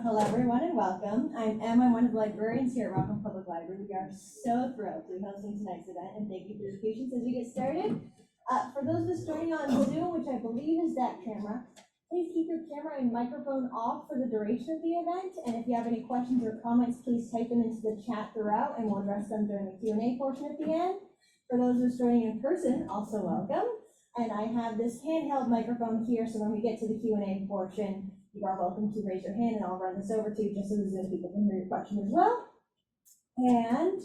Hello everyone and welcome. I'm Em, I'm one of the librarians here at Rockland Public Library. We are so thrilled to be hosting tonight's event and thank you for your patience as we get started. For those of us joining on Zoom, which I believe is that camera, please keep your camera and microphone off for the duration of the event. And if you have any questions or comments, please type them into the chat throughout and we'll address them during the Q&A portion at the end. For those of us joining in person, also welcome. And I have this handheld microphone here, so when we get to the Q&A portion, you are welcome to raise your hand and I'll run this over to you just so the Zoom people can hear your question as well. And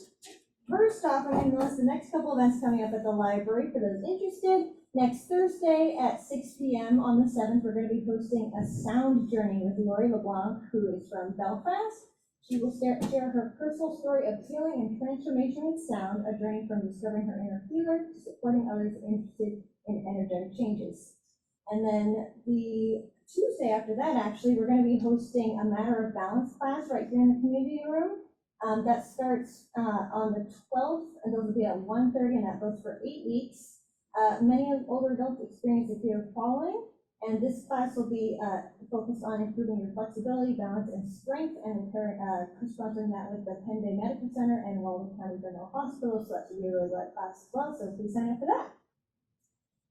first off, I'm going to list the next couple events coming up at the library for those interested. Next Thursday at 6 p.m. on the 7th, we're going to be hosting a sound journey with Lori LeBlanc, who is from Belfast. She will share her personal story of healing and transformation with sound, a journey from discovering her inner healer to supporting others interested in energetic changes. And then the Tuesday after that, actually, we're going to be hosting a Matter of Balance class right here in the community room. That starts on the 12th, and those will be at 1:30, and that goes for 8 weeks. Many older adults experience a fear of falling, and this class will be focused on improving your flexibility, balance, and strength, and we're co-sponsoring that with the Penn Day Medical Center and Walden County General Hospital, so that should be a really good class as well, so please sign up for that.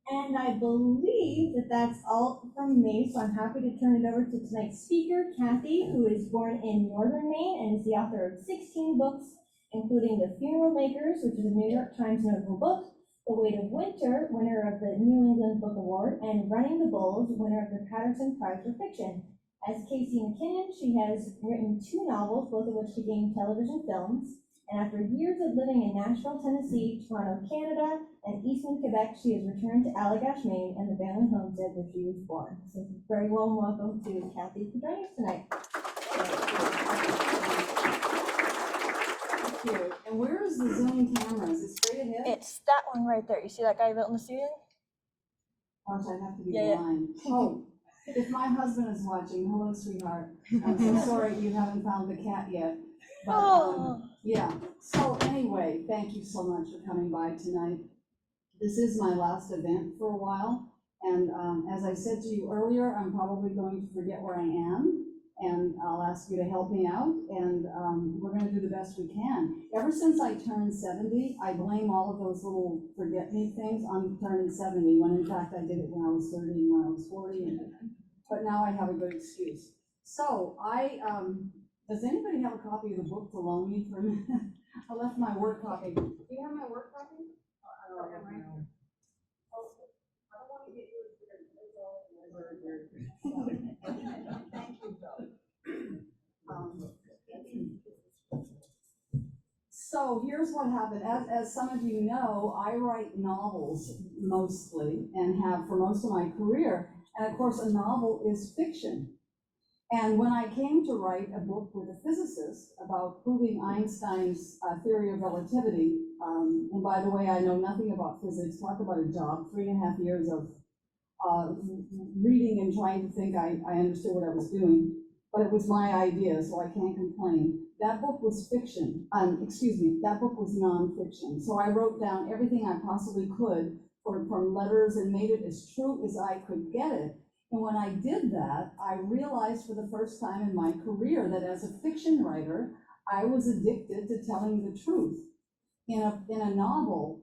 And I believe that that's all from me, so I'm happy to turn it over to tonight's speaker, Cathie, who is born in Northern Maine and is the author of 16 books, including The Funeral Makers, which is a New York Times notable book, The Weight of Winter, winner of the New England Book Award, and Running the Bulls, winner of the Paterson Prize for Fiction. As Casey McKinnon, she has written 2 novels, both of which became television films. And after years of living in Nashville, Tennessee, Toronto, Canada, and Eastman, Quebec, she has returned to Allagash, Maine, and the family homestead where she was born. So very warm welcome to Cathie for joining us tonight. Thank you. And where is the Zoom camera? Is it straight ahead? It's that one right there. You see that guy built in the ceiling? Gosh, I have to be Yeah. blind. Oh, if my husband is watching, hello, sweetheart. I'm so sorry you haven't found the cat yet. But yeah, so anyway, thank you so much for coming by tonight. This is my last event for a while, and as I said to you earlier, I'm probably going to forget where I am, and I'll ask you to help me out, and we're going to do the best we can. Ever since I turned 70, I blame all of those little forget-me things on turning 70, when in fact I did it when I was 30 and when I was 40, but now I have a good excuse. So does anybody have a copy of the book to loan me for a minute? I left my work copy. Do you have my work copy? I don't have my own. I don't want to get you a Thank you, though. So here's what happened. As some of you know, I write novels mostly and have for most of my career. And of course, a novel is fiction. And when I came to write a book with a physicist about proving Einstein's theory of relativity, and by the way, I know nothing about physics, talk about a job, 3.5 years of reading and trying to think I understood what I was doing, but it was my idea, so I can't complain. That book was fiction, that book was nonfiction. So I wrote down everything I possibly could from letters and made it as true as I could get it. And when I did that, I realized for the first time in my career that as a fiction writer, I was addicted to telling the truth. In a novel,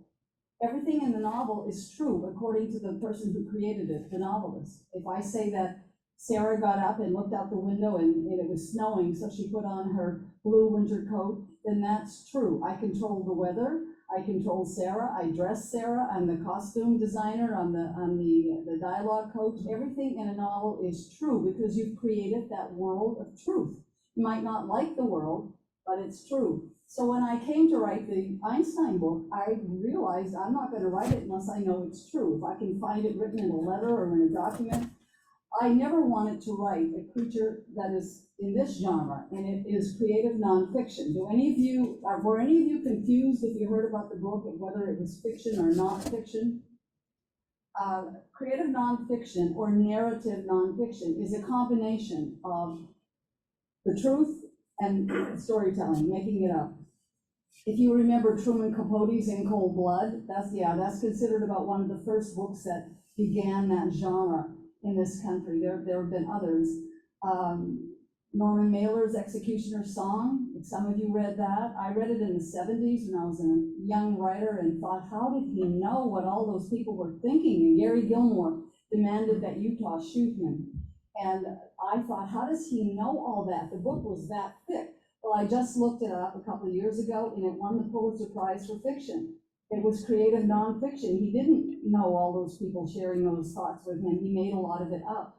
everything in the novel is true according to the person who created it, the novelist. If I say that Sarah got up and looked out the window and it was snowing, so she put on her blue winter coat, then that's true. I control the weather. I control Sarah, I dress Sarah, I'm the costume designer, I'm the dialogue coach. Everything in a novel is true because you've created that world of truth. You might not like the world, but it's true. So when I came to write the Einstein book, I realized I'm not going to write it unless I know it's true. If I can find it written in a letter or in a document. I never wanted to write a creature that is in this genre, and it is creative nonfiction. Were any of you confused if you heard about the book and whether it was fiction or not fiction? Creative nonfiction or narrative nonfiction is a combination of the truth and storytelling, making it up. If you remember Truman Capote's In Cold Blood, that's considered about one of the first books that began that genre in this country. There have been others. Norman Mailer's Executioner's Song, if some of you read that. I read it in the 70s when I was a young writer and thought, how did he know what all those people were thinking? And Gary Gilmore demanded that Utah shoot him. And I thought, how does he know all that? The book was that thick. Well, I just looked it up a couple of years ago, and it won the Pulitzer Prize for fiction. It was creative nonfiction. He didn't know all those people sharing those thoughts with him. He made a lot of it up.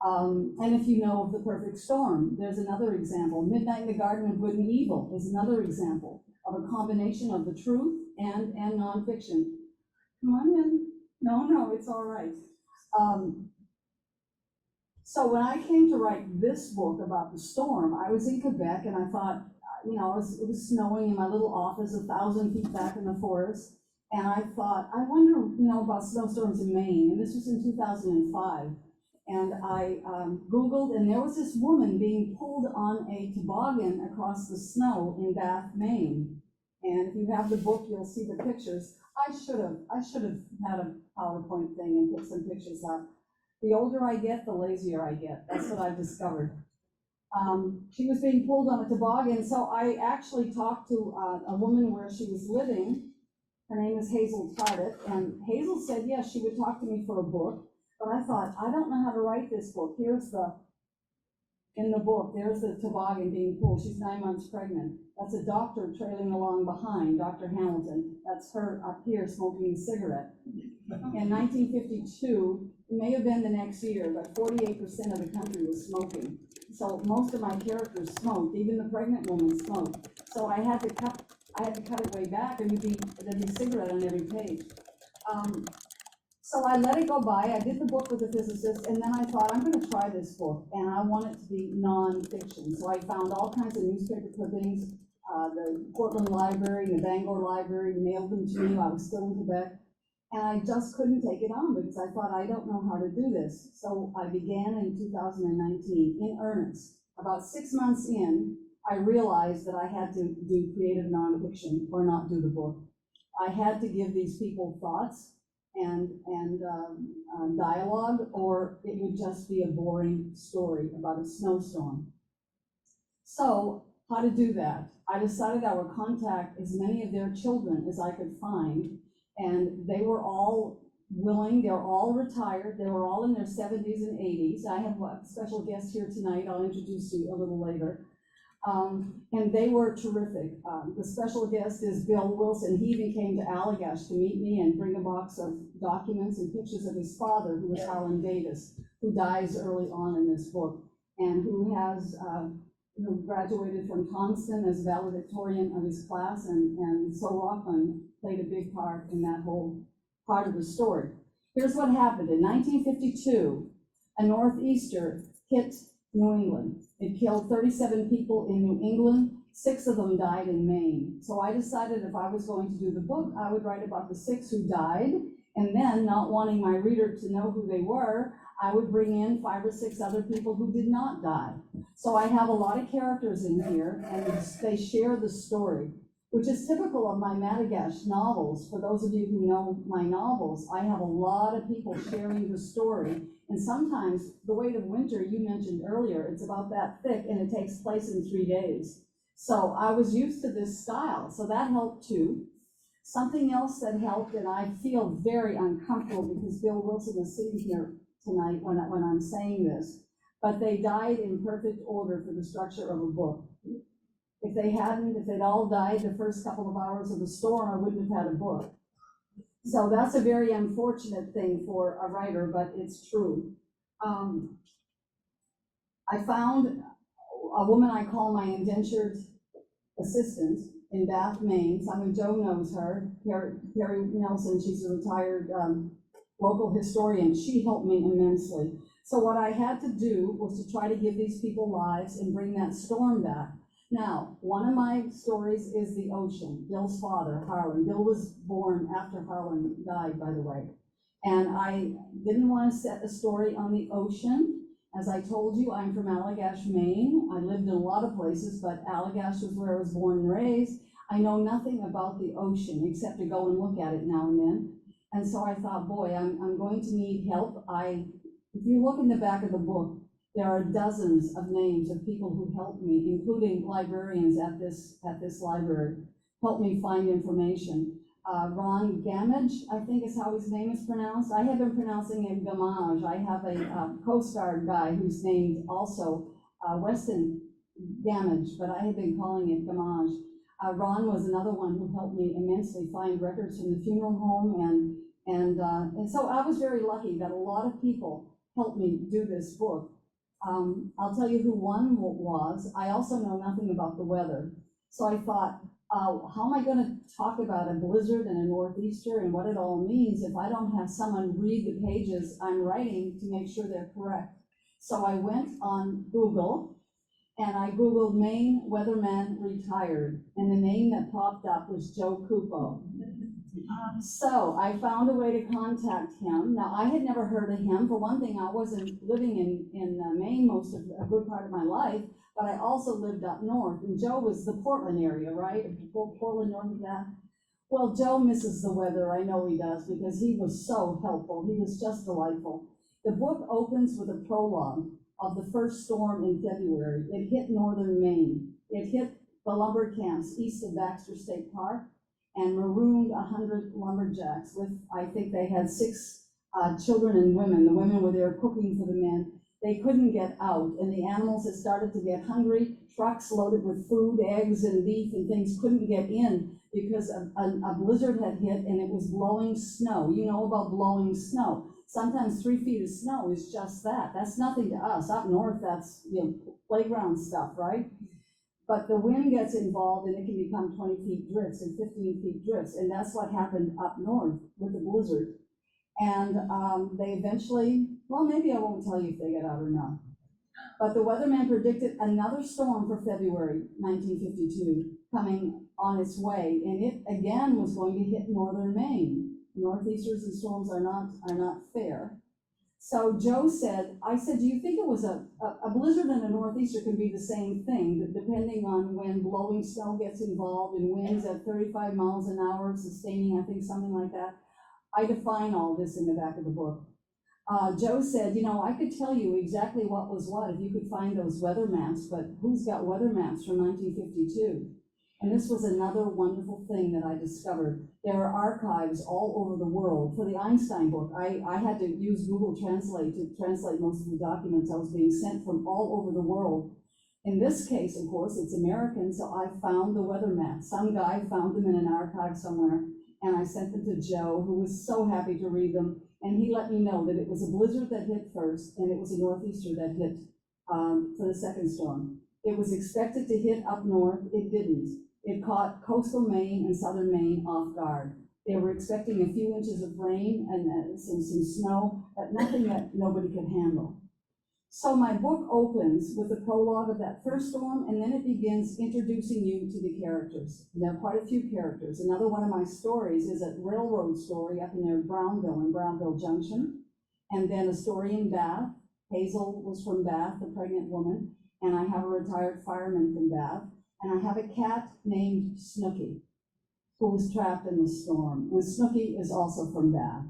And if you know of The Perfect Storm, there's another example. Midnight in the Garden of Good and Evil is another example of a combination of the truth and nonfiction. Come on in. No, it's all right. So when I came to write this book about the storm, I was in Quebec, and I thought, it was snowing in my little office 1,000 feet back in the forest. And I thought, I wonder, about snowstorms in Maine. And this was in 2005. And I Googled, and there was this woman being pulled on a toboggan across the snow in Bath, Maine. And if you have the book, you'll see the pictures. I should have had a PowerPoint thing and put some pictures up. The older I get, the lazier I get. That's what I've discovered. She was being pulled on a toboggan, so I actually talked to a woman where she was living. Her name is Hazel Tardif, and Hazel said, yes, she would talk to me for a book. But I thought, I don't know how to write this book. In the book, there's the toboggan being pulled. She's 9 months pregnant. That's a doctor trailing along behind, Dr. Hamilton. That's her up here smoking a cigarette. In 1952, it may have been the next year, but 48% of the country was smoking. So most of my characters smoked, even the pregnant woman smoked. So I had to cut it way back, and there'd be a cigarette on every page. So I let it go by. I did the book with a physicist, and then I thought, I'm going to try this book, and I want it to be nonfiction. So I found all kinds of newspaper clippings, the Portland Library, the Bangor Library, mailed them to me. I was still in Quebec, and I just couldn't take it on because I thought, I don't know how to do this. So I began in 2019 in earnest. About 6 months in, I realized that I had to do creative nonfiction or not do the book. I had to give these people thoughts and dialogue, or it would just be a boring story about a snowstorm. So how to do that? I decided I would contact as many of their children as I could find, and they were all willing. They were all retired. They were all in their 70s and 80s. I have a special guest here tonight. I'll introduce you a little later. And they were terrific. The special guest is Bill Wilson. He even came to Allagash to meet me and bring a box of documents and pictures of his father, who was Harland Davis, who dies early on in this book, and who has who graduated from Thompson as valedictorian of his class, and so Rockland played a big part in that whole part of the story. Here's what happened. In 1952, a northeaster hit New England. It killed 37 people in New England. 6 of them died in Maine. So I decided if I was going to do the book, I would write about the 6 who died, and then, not wanting my reader to know who they were, I would bring in 5 or 6 other people who did not die. So I have a lot of characters in here, and they share the story, which is typical of my Allagash novels. For those of you who know my novels, I have a lot of people sharing the story. And sometimes The Weight of Winter, you mentioned earlier, it's about that thick, and it takes place in 3 days. So I was used to this style, so that helped too. Something else that helped, and I feel very uncomfortable because Bill Wilson is sitting here tonight when I'm saying this, but they died in perfect order for the structure of a book. If they'd all died the first couple of hours of the storm, I wouldn't have had a book. So that's a very unfortunate thing for a writer, but it's true. I found a woman I call my indentured assistant in Bath, Maine. Some of Joe knows her, Perry Nelson. She's a retired local historian. She helped me immensely. So what I had to do was to try to give these people lives and bring that storm back. Now, one of my stories is the ocean. Bill's father, Harland. Bill was born after Harland died, by the way. And I didn't want to set a story on the ocean. As I told you, I'm from Allagash, Maine. I lived in a lot of places, but Allagash was where I was born and raised. I know nothing about the ocean except to go and look at it now and then. And so I thought, boy, I'm going to need help. If you look in the back of the book, There are dozens of names of people who helped me, including librarians at this library, helped me find information. Ron Gamage, I think is how his name is pronounced. I have been pronouncing him Gamage. I have a Coast Guard guy who's named also Weston Gamage, but I have been calling it Gamage. Ron was another one who helped me immensely find records from the funeral home, and so I was very lucky that a lot of people helped me do this book. I'll tell you who one was. I also know nothing about the weather, so I thought, how am I going to talk about a blizzard and a northeaster and what it all means if I don't have someone read the pages I'm writing to make sure they're correct? So I went on Google and I Googled Maine weatherman retired, and the name that popped up was Joe Cupo. So I found a way to contact him. Now, I had never heard of him. For one thing, I wasn't living in Maine most of a good part of my life, but I also lived up north, and Joe was the Portland area, right? Portland, north of that. Well, Joe misses the weather. I know he does, because he was so helpful. He was just delightful. The book opens with a prologue of the first storm in February. It hit northern Maine. It hit the lumber camps east of Baxter State Park and marooned 100 lumberjacks with, I think they had 6 children and women. The women were there cooking for the men. They couldn't get out, and the animals had started to get hungry. Trucks loaded with food, eggs and beef and things couldn't get in because a blizzard had hit and it was blowing snow. You know about blowing snow. Sometimes 3 feet of snow is just that. That's nothing to us. Up north, that's, you know, playground stuff, right? But the wind gets involved and it can become 20 feet drifts and 15 feet drifts. And that's what happened up north with the blizzard. And they eventually, well, maybe I won't tell you if they get out or not. But the weatherman predicted another storm for February 1952 coming on its way. And it again was going to hit northern Maine. Northeasters and storms are not fair. So Joe said, I said, do you think it was a blizzard and a northeaster can be the same thing, depending on when blowing snow gets involved and winds at 35 miles an hour, sustaining, I think something like that. I define all this in the back of the book. Joe said, you know, I could tell you exactly what was what if you could find those weather maps, but who's got weather maps from 1952? And this was another wonderful thing that I discovered. There are archives all over the world. For the Einstein book, I had to use Google Translate to translate most of the documents I was being sent from all over the world. In this case, of course, it's American, so I found the weather maps. Some guy found them in an archive somewhere, and I sent them to Joe, who was so happy to read them. And he let me know that it was a blizzard that hit first, and it was a northeaster that hit for the second storm. It was expected to hit up north. It didn't. It caught coastal Maine and southern Maine off guard. They were expecting a few inches of rain and some snow, but nothing that nobody could handle. So my book opens with the prologue of that first storm, and then it begins introducing you to the characters. And there are quite a few characters. Another one of my stories is a railroad story up in Brownville Junction, and then a story in Bath. Hazel was from Bath, the pregnant woman, and I have a retired fireman from Bath. And I have a cat named Snooky, who was trapped in the storm. And Snooky is also from Bath.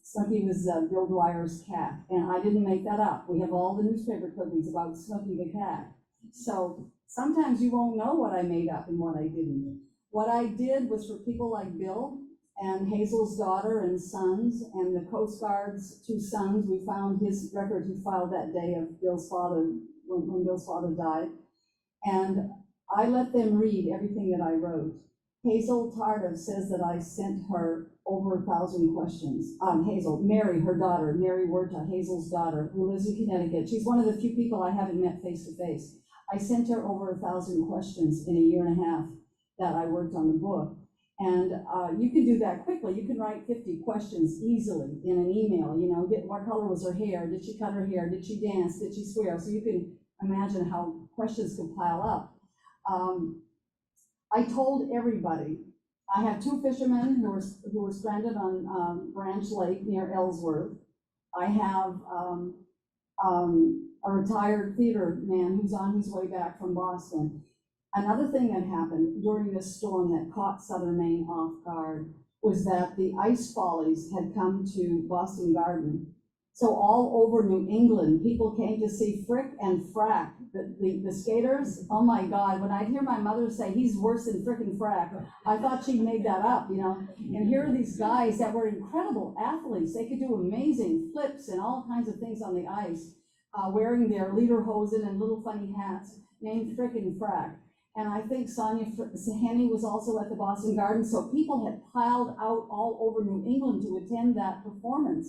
Snooky was Bill Dwyer's cat, and I didn't make that up. We have all the newspaper clippings about Snooky the cat. So sometimes you won't know what I made up and what I didn't. What I did was for people like Bill and Hazel's daughter and sons and the Coast Guard's 2 sons. We found his record he filed that day of Bill's father, when Bill's father died. And I let them read everything that I wrote. Hazel Tardif says that I sent her over 1,000 questions. Mary, her daughter, Mary Werta, Hazel's daughter, who lives in Connecticut. She's one of the few people I haven't met face to face. I sent her over 1,000 questions in a year and a half that I worked on the book. And you can do that quickly. You can write 50 questions easily in an email. You know, what color was her hair? Did she cut her hair? Did she dance? Did she swear? So you can imagine how questions could pile up. I told everybody. I have 2 fishermen who were stranded on Branch Lake near Ellsworth. I have a retired theater man who's on his way back from Boston. Another thing that happened during this storm that caught southern Maine off guard was that the ice follies had come to Boston Garden, So all over New England, people came to see Frick and Frack, the skaters. Oh my God, when I'd hear my mother say, he's worse than Frick and Frack, I thought she'd made that up, you know? And here are these guys that were incredible athletes. They could do amazing flips and all kinds of things on the ice, wearing their lederhosen and little funny hats named Frick and Frack. And I think Sonia Henny was also at the Boston Garden, so people had piled out all over New England to attend that performance.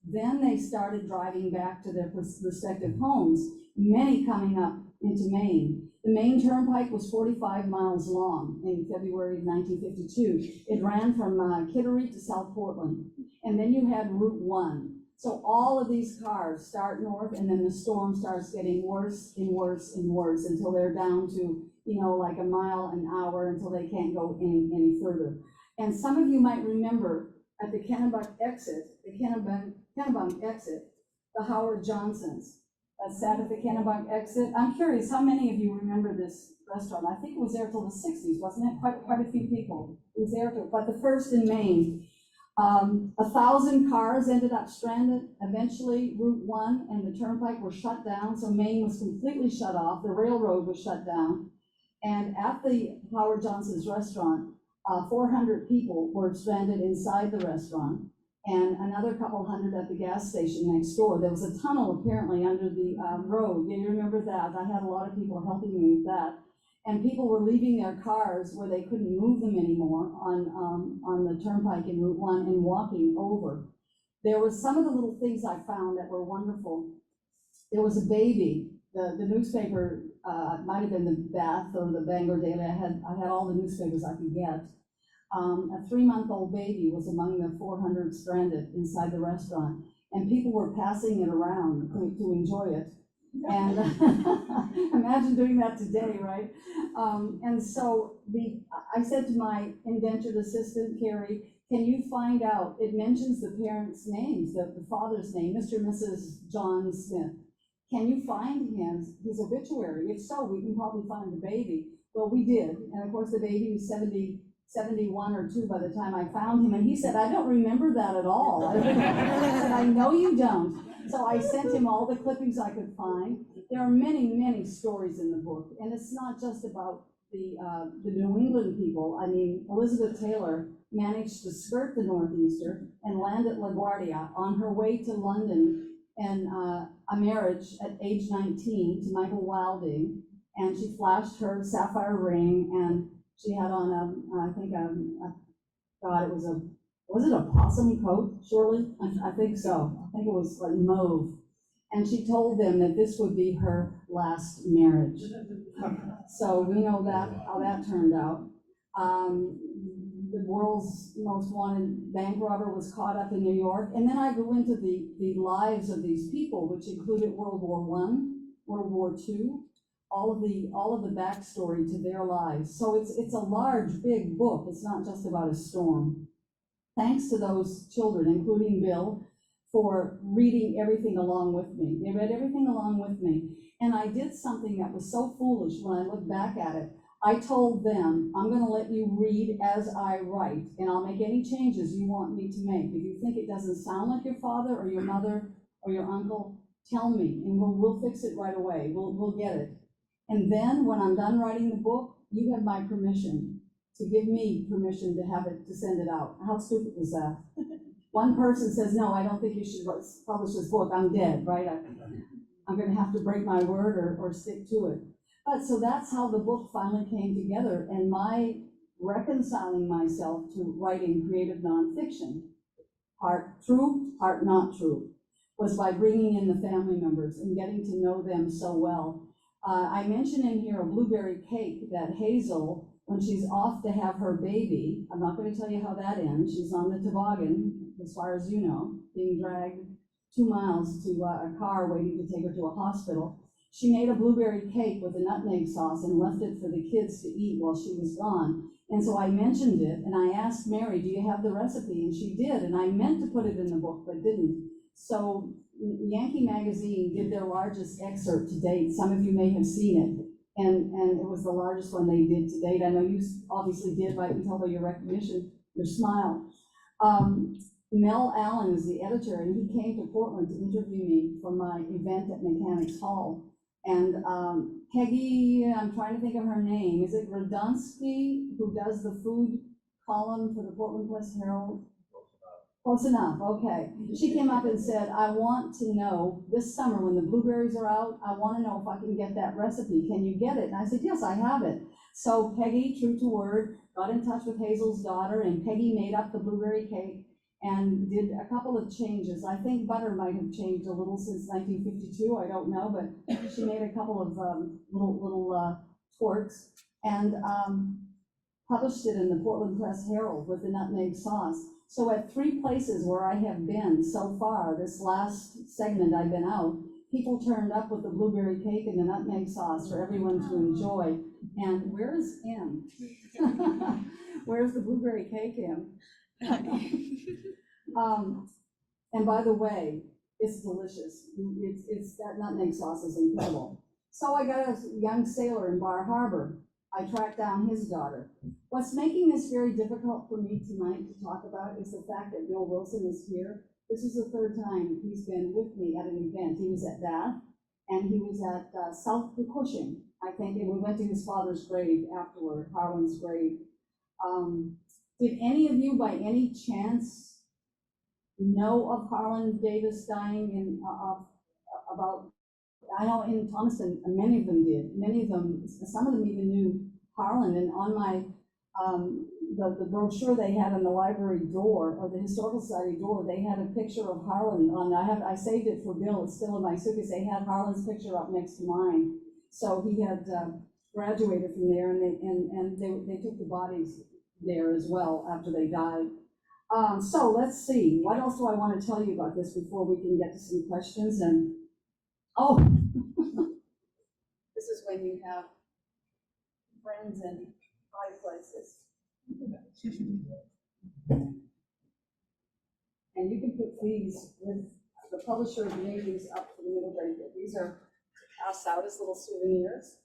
Then they started driving back to their respective homes, many coming up into Maine. The Maine Turnpike was 45 miles long in February of 1952. It ran from Kittery to South Portland. And then you had Route 1. So all of these cars start north, and then the storm starts getting worse and worse and worse until they're down to, you know, like a mile an hour until they can't go any further. And some of you might remember at the Kennebuck exit, Kennebunk exit, the Howard Johnsons that sat at the Kennebuck exit. I'm curious, how many of you remember this restaurant? I think it was there till the 60s, wasn't it? Quite a few people. It was there, but the first in Maine. 1,000 cars ended up stranded. Eventually, Route 1 and the Turnpike were shut down, so Maine was completely shut off. The railroad was shut down. And at the Howard Johnson's restaurant, 400 people were stranded inside the restaurant, and another couple hundred at the gas station next door. There was a tunnel apparently under the road. Yeah, you remember that? I had a lot of people helping me with that. And people were leaving their cars where they couldn't move them anymore on the Turnpike in Route 1 and walking over. There was some of the little things I found that were wonderful. There was a baby. The newspaper, might have been the Bath or the Bangor Daily. I had all the newspapers I could get. A 3-month-old baby was among the 400 stranded inside the restaurant, and people were passing it around to enjoy it. And imagine doing that today, right? And so I said to my indentured assistant, Carrie, can you find out, it mentions the parents' names, the father's name, Mr. and Mrs. John Smith. Can you find his obituary? If so, we can probably find the baby. Well, we did. And of course, the baby was 71 or 2 by the time I found him. And he said, I don't remember that at all. I said, I know you don't. So I sent him all the clippings I could find. There are many, many stories in the book. And it's not just about the New England people. I mean, Elizabeth Taylor managed to skirt the Northeaster and land at LaGuardia on her way to London and a marriage at age 19 to Michael Wilding. And she flashed her sapphire ring, and she had on was it a possum coat, surely? I think so. I think it was like mauve. And she told them that this would be her last marriage. So we know how that turned out. The world's most wanted bank robber was caught up in New York. And then I go into the lives of these people, which included World War I, World War II, all of the backstory to their lives. So it's a large, big book. It's not just about a storm. Thanks to those children, including Bill, for reading everything along with me. They read everything along with me. And I did something that was so foolish when I look back at it. I told them, I'm going to let you read as I write, and I'll make any changes you want me to make. If you think it doesn't sound like your father or your mother or your uncle, tell me, and we'll fix it right away. We'll get it. And then when I'm done writing the book, you have my permission to give me permission to send it out. How stupid was that? One person says, no, I don't think you should publish this book. I'm dead, right? I'm going to have to break my word or stick to it. But so that's how the book finally came together, and my reconciling myself to writing creative nonfiction, part true, part not true, was by bringing in the family members and getting to know them so well. I mentioned in here a blueberry cake that Hazel, when she's off to have her baby, I'm not going to tell you how that ends. She's on the toboggan, as far as you know, being dragged 2 miles to a car waiting to take her to a hospital. She made a blueberry cake with a nutmeg sauce and left it for the kids to eat while she was gone. And so I mentioned it, and I asked Mary, do you have the recipe? And she did, and I meant to put it in the book, but didn't. So Yankee Magazine did their largest excerpt to date. Some of you may have seen it, and it was the largest one they did to date. I know you obviously did, but I can tell by your recognition, your smile. Mel Allen is the editor, and he came to Portland to interview me for my event at Mechanics Hall. And Peggy, I'm trying to think of her name, is it Radonsky, who does the food column for the Portland Press Herald? Close enough, okay. She came up and said, I want to know, this summer when the blueberries are out, I want to know if I can get that recipe. Can you get it? And I said, yes, I have it. So Peggy, true to word, got in touch with Hazel's daughter, and Peggy made up the blueberry cake and did a couple of changes. I think butter might have changed a little since 1952, I don't know, but she made a couple of little twerks and published it in the Portland Press Herald with the nutmeg sauce. So at 3 places where I have been so far, this last segment I've been out, people turned up with the blueberry cake and the nutmeg sauce for everyone to enjoy. And where is M? Where's the blueberry cake, M? And by the way, it's delicious. It's that nutmeg sauce is incredible. So I got a young sailor in Bar Harbor. I tracked down his daughter. What's making this very difficult for me tonight to talk about is the fact that Bill Wilson is here. This is the 3rd time he's been with me at an event. He was at Bath, and he was at South Cushing, I think, and we went to his father's grave afterward, Harland's grave. Did any of you by any chance know of Harland Davis dying in about, I know in Thomaston, many of them did. Many of them, some of them even knew Harland. And on my, the brochure they had on the library door, or the Historical Society door, they had a picture of Harland on, I saved it for Bill, it's still in my suitcase. They had Harland's picture up next to mine. So he had graduated from there, and they took the bodies there as well after they died. So let's see, what else do I want to tell you about this before we can get to some questions? And oh, this is when you have friends in high places. And you can put these with the publisher of Navies up to the middle bracket. These are passed out as little souvenirs.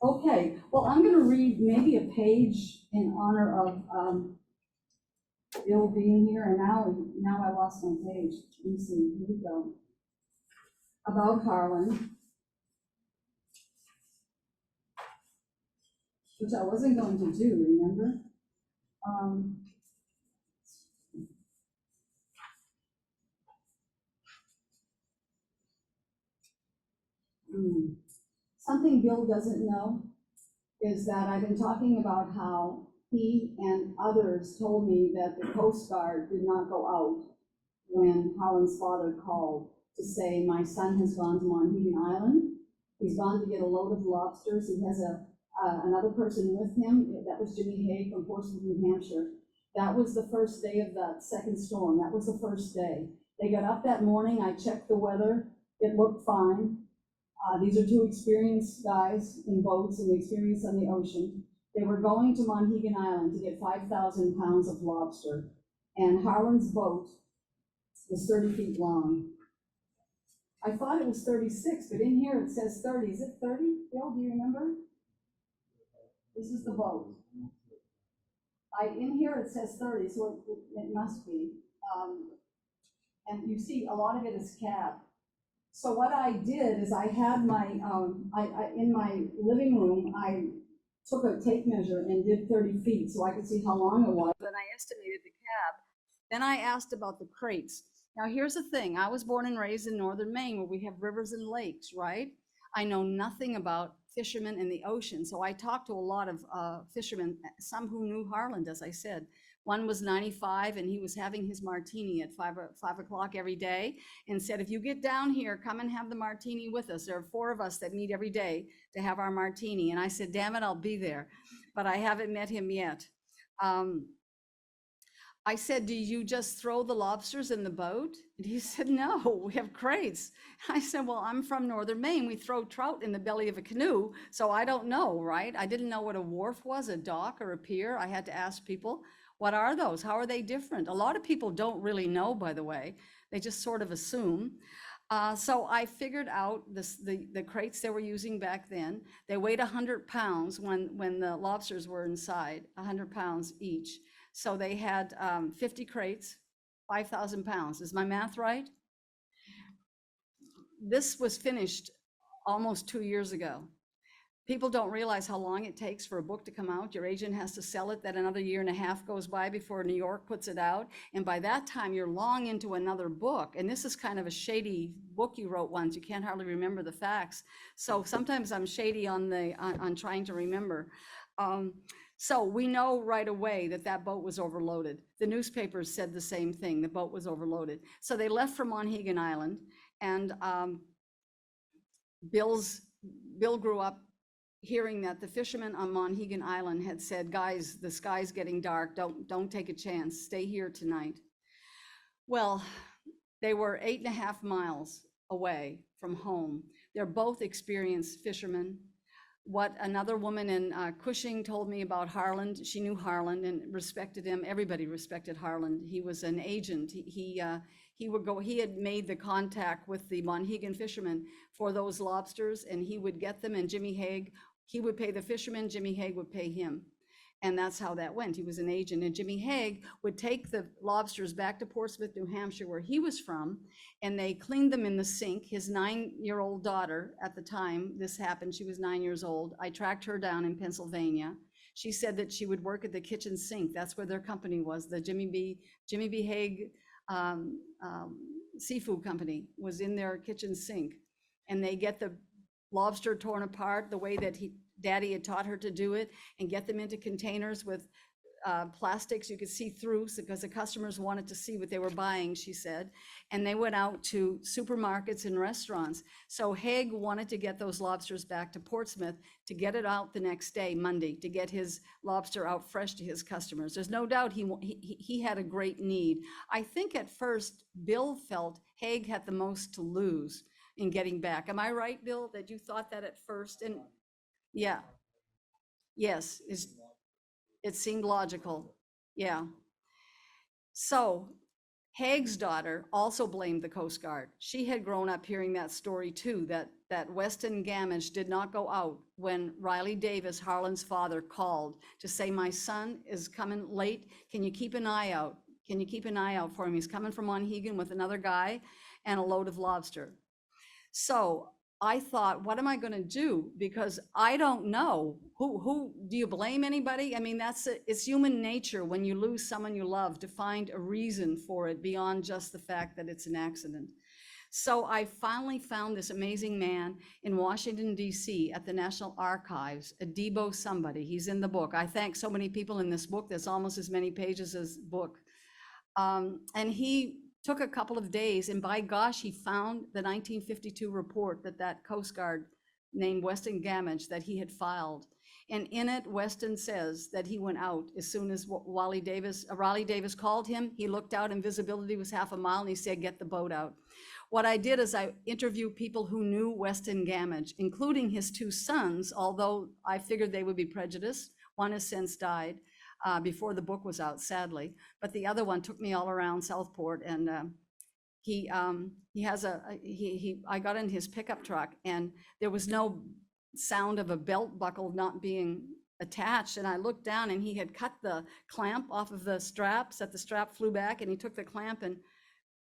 Okay, well, I'm going to read maybe a page in honor of Bill being here, and now I lost my page. Let me see, here we go. About Harland, which I wasn't going to do, remember? Something Bill doesn't know is that I've been talking about how he and others told me that the Coast Guard did not go out when Harland's father called to say, my son has gone to Monhegan Island. He's gone to get a load of lobsters. He has another person with him. That was Jimmy Hay from Portsmouth, New Hampshire. That was the first day of that second storm. That was the first day. They got up that morning. I checked the weather. It looked fine. These are 2 experienced guys in boats and experience on the ocean. They were going to Monhegan Island to get 5,000 pounds of lobster. And Harland's boat was 30 feet long. I thought it was 36, but in here it says 30. Is it 30? Bill, do you remember? This is the boat. In here it says 30, so it must be. And you see a lot of it is cab. So what I did is I had my, in my living room, I took a tape measure and did 30 feet so I could see how long it was. Then I estimated the cab. Then I asked about the crates. Now here's the thing, I was born and raised in Northern Maine where we have rivers and lakes, right? I know nothing about fishermen in the ocean. So I talked to a lot of fishermen, some who knew Harland, as I said. One was 95 and he was having his martini at 5 o'clock every day and said, if you get down here, come and have the martini with us. There are 4 of us that meet every day to have our martini. And I said, damn it, I'll be there. But I haven't met him yet. I said, do you just throw the lobsters in the boat? And he said, no, we have crates. I said, well, I'm from Northern Maine. We throw trout in the belly of a canoe. So I don't know, right? I didn't know what a wharf was, a dock or a pier. I had to ask people, what are those? How are they different? A lot of people don't really know, by the way. They just sort of assume. So I figured out the crates they were using back then. They weighed 100 pounds when the lobsters were inside, 100 pounds each. So they had 50 crates, 5,000 pounds. Is my math right? This was finished almost 2 years ago. People don't realize how long it takes for a book to come out. Your agent has to sell it, that another year and a half goes by before New York puts it out. And by that time, you're long into another book. And this is kind of a shady book you wrote once. You can't hardly remember the facts. So sometimes I'm shady on trying to remember. So we know right away that that boat was overloaded. The newspapers said the same thing. The boat was overloaded. So they left for Monhegan Island, and Bill grew up hearing that the fishermen on Monhegan Island had said, guys, the sky's getting dark. Don't take a chance. Stay here tonight. Well, they were 8.5 miles away from home. They're both experienced fishermen. What another woman in Cushing told me about Harland, she knew Harland and respected him. Everybody respected Harland. He was an agent. He had made the contact with the Monhegan fishermen for those lobsters, and he would get them, and Jimmy Hague, he would pay the fishermen, Jimmy Hague would pay him. And that's how that went. He was an agent, and Jimmy Hague would take the lobsters back to Portsmouth, New Hampshire, where he was from, and they cleaned them in the sink. His 9-year-old daughter, at the time this happened, she was 9 years old. I tracked her down in Pennsylvania. She said that she would work at the kitchen sink. That's where their company was. The Jimmy B. Hague seafood company was in their kitchen sink, and they get the lobster torn apart the way that Daddy had taught her to do it, and get them into containers with plastics you could see through, because the customers wanted to see what they were buying, she said. And they went out to supermarkets and restaurants. So Hague wanted to get those lobsters back to Portsmouth to get it out the next day, Monday, to get his lobster out fresh to his customers. There's no doubt he had a great need. I think at first Bill felt Hague had the most to lose in getting back. Am I right, Bill, that you thought that at first? And yeah, yes, it seemed logical. Yeah. So Hague's daughter also blamed the Coast Guard. She had grown up hearing that story too, that Weston Gamage did not go out when Riley Davis, Harland's father, called to say, my son is coming late. Can you keep an eye out? Can you keep an eye out for him? He's coming from Monhegan with another guy and a load of lobster. So I thought, what am I going to do? Because I don't know. Who do you blame anybody? I mean, it's human nature when you lose someone you love to find a reason for it beyond just the fact that it's an accident. So I finally found this amazing man in Washington, D.C. at the National Archives, a Debo somebody. He's in the book. I thank so many people in this book. There's almost as many pages as book. And he took a couple of days, and by gosh, he found the 1952 report that Coast Guard named Weston Gamage that he had filed. And in it, Weston says that he went out as soon as Raleigh Davis called him. He looked out and visibility was 1/2 mile, and he said, get the boat out. What I did is I interviewed people who knew Weston Gamage, including his 2 sons, although I figured they would be prejudiced. One has since died before the book was out, sadly, but the other one took me all around Southport, and I got in his pickup truck, and there was no sound of a belt buckle not being attached, and I looked down, and he had cut the clamp off of the straps, that the strap flew back, and he took the clamp and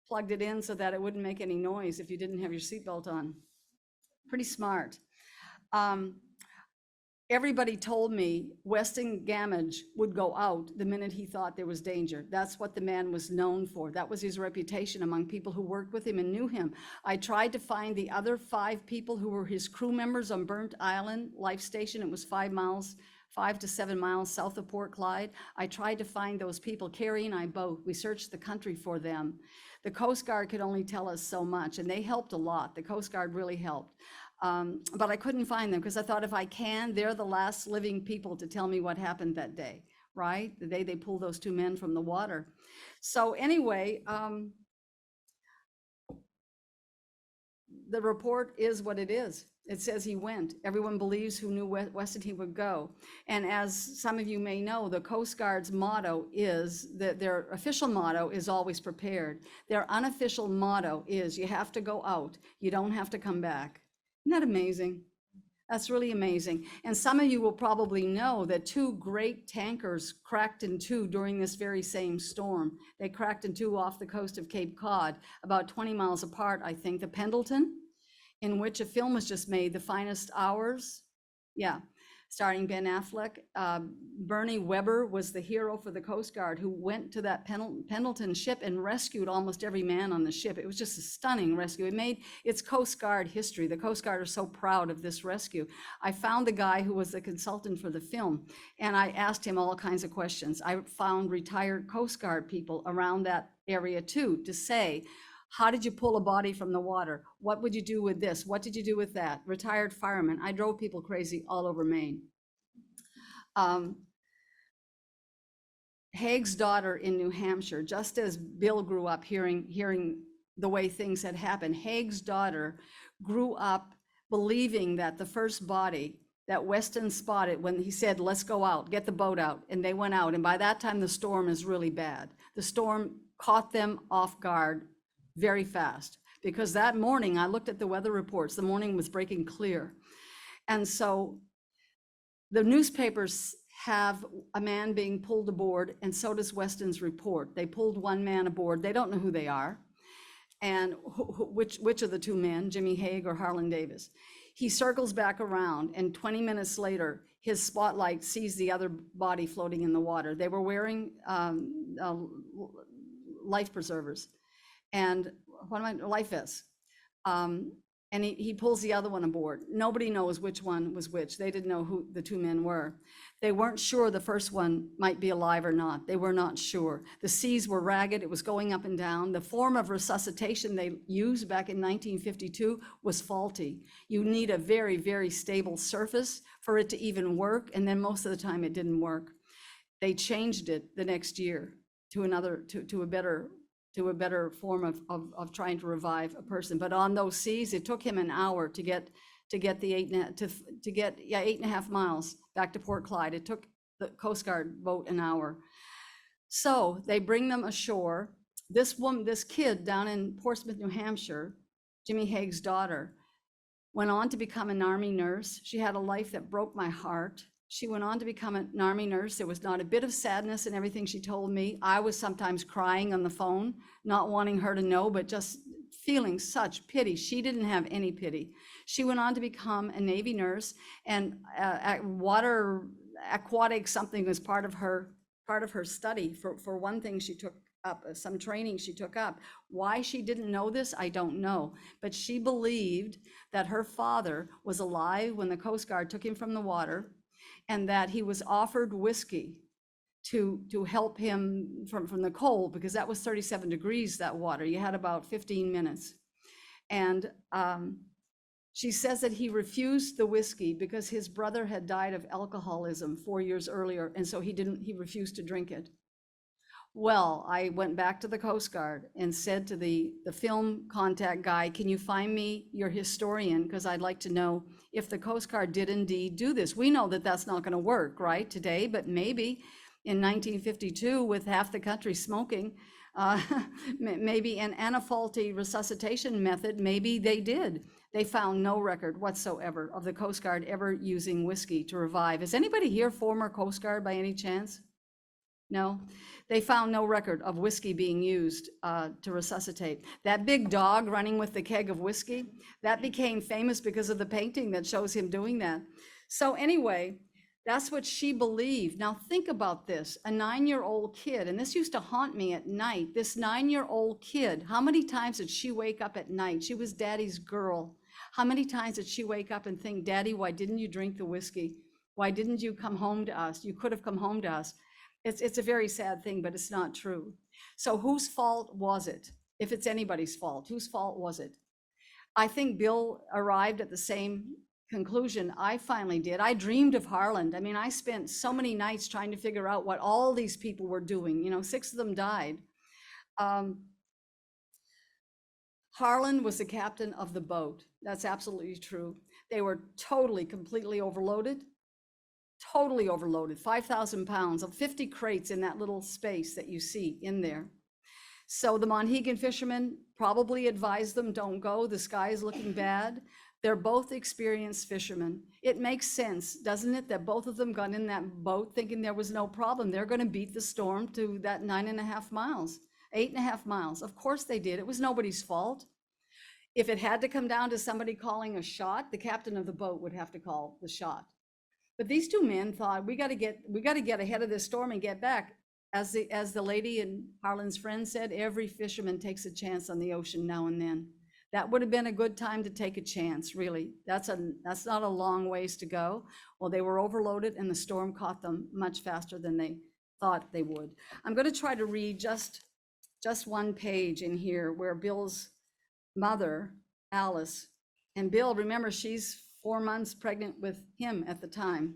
plugged it in so that it wouldn't make any noise if you didn't have your seatbelt on. Pretty smart. Everybody told me Weston Gamage would go out the minute he thought there was danger. That's what the man was known for. That was his reputation among people who worked with him and knew him. I tried to find the other 5 people who were his crew members on Burnt Island Life Station. It was 5 to 7 miles south of Port Clyde. I tried to find those people. Carrie and I both. We searched the country for them. The Coast Guard could only tell us so much, and they helped a lot. The Coast Guard really helped. But I couldn't find them because I thought if I can, they're the last living people to tell me what happened that day, right? The day they pulled those 2 men from the water. So anyway, the report is what it is. It says he went. Everyone believes who knew Weston he would go. And as some of you may know, the Coast Guard's motto is that their official motto is always prepared. Their unofficial motto is you have to go out. You don't have to come back. Isn't that amazing? That's really amazing. And some of you will probably know that two great tankers cracked in two during this very same storm. They cracked in two off the coast of Cape Cod, about 20 miles apart, I think. The Pendleton, in which a film was just made, The Finest Hours. Yeah, starring Ben Affleck. Bernie Weber was the hero for the Coast Guard who went to that Pendleton ship and rescued almost every man on the ship. It was just a stunning rescue. It made its Coast Guard history. The Coast Guard are so proud of this rescue. I found the guy who was the consultant for the film, and I asked him all kinds of questions. I found retired Coast Guard people around that area too, to say, how did you pull a body from the water? What would you do with this? What did you do with that? Retired firemen. I drove people crazy all over Maine. Haig's daughter in New Hampshire, just as Bill grew up hearing the way things had happened, Haig's daughter grew up believing that the first body that Weston spotted when he said, let's go out, get the boat out, and they went out. And by that time, the storm is really bad. The storm caught them off guard very fast, because that morning I looked at the weather reports. The morning was breaking clear. And so the newspapers have a man being pulled aboard, and so does Weston's report. They pulled one man aboard. They don't know who they are, and which of the two men, Jimmy Haig or Harland Davis. He circles back around, and 20 minutes later, his spotlight sees the other body floating in the water. They were wearing life preservers and life vests. And he pulls the other one aboard. Nobody knows which one was which. They didn't know who the two men were. They weren't sure the first one might be alive or not. They were not sure. The seas were ragged. It was going up and down. The form of resuscitation they used back in 1952 was faulty. You need a very, very stable surface for it to even work. And then most of the time it didn't work. They changed it the next year to a better form of trying to revive a person. But on those seas, it took him an hour to get the 8.5 miles back to Port Clyde. It took the Coast Guard boat an hour. So they bring them ashore. This kid down in Portsmouth, New Hampshire, Jimmy Haig's daughter, went on to become an Army nurse. She had a life that broke my heart. She went on to become an Army nurse. There was not a bit of sadness in everything she told me. I was sometimes crying on the phone, not wanting her to know, but just feeling such pity. She didn't have any pity. She went on to become a Navy nurse, and water aquatic something was part of her study. For one thing, she took up some training she took up. Why she didn't know this, I don't know. But she believed that her father was alive when the Coast Guard took him from the water, and that he was offered whiskey to help him from the cold, because that was 37 degrees, that water. You had about 15 minutes. And she says that he refused the whiskey because his brother had died of alcoholism 4 years earlier, and so he refused to drink it. Well, I went back to the Coast Guard and said to the film contact guy, can you find me your historian? Because I'd like to know if the Coast Guard did indeed do this. We know that that's not going to work, right, today, but maybe in 1952, with half the country smoking, maybe and a faulty resuscitation method, maybe they did. They found no record whatsoever of the Coast Guard ever using whiskey to revive. Is anybody here former Coast Guard by any chance? No, they found no record of whiskey being used to resuscitate. That big dog running with the keg of whiskey, that became famous because of the painting that shows him doing that. So anyway, that's what she believed. Now think about this, a 9-year-old kid, and this used to haunt me at night, this 9-year-old kid, how many times did she wake up at night? She was daddy's girl. How many times did she wake up and think, Daddy, why didn't you drink the whiskey? Why didn't you come home to us? You could have come home to us. It's a very sad thing, but it's not true. So whose fault was it? If it's anybody's fault, whose fault was it? I think Bill arrived at the same conclusion I finally did. I dreamed of Harland. I mean, I spent so many nights trying to figure out what all these people were doing. You know, 6 of them died. Harland was the captain of the boat. That's absolutely true. They were completely overloaded. 5,000 pounds of 50 crates in that little space that you see in there. So the Monhegan fishermen probably advised them, don't go, the sky is looking bad. They're both experienced fishermen. It makes sense, doesn't it, that both of them got in that boat thinking there was no problem. They're going to beat the storm to that 9.5 miles, 8.5 miles. Of course they did. It was nobody's fault. If it had to come down to somebody calling a shot, the captain of the boat would have to call the shot. But these two men thought, we got to get ahead of this storm and get back. As the lady and Harland's friend said, every fisherman takes a chance on the ocean now and then. That would have been a good time to take a chance, really. That's not a long ways to go. Well, they were overloaded and the storm caught them much faster than they thought they would. I'm going to try to read just one page in here where Bill's mother, Alice, and Bill, remember, she's 4 months pregnant with him at the time,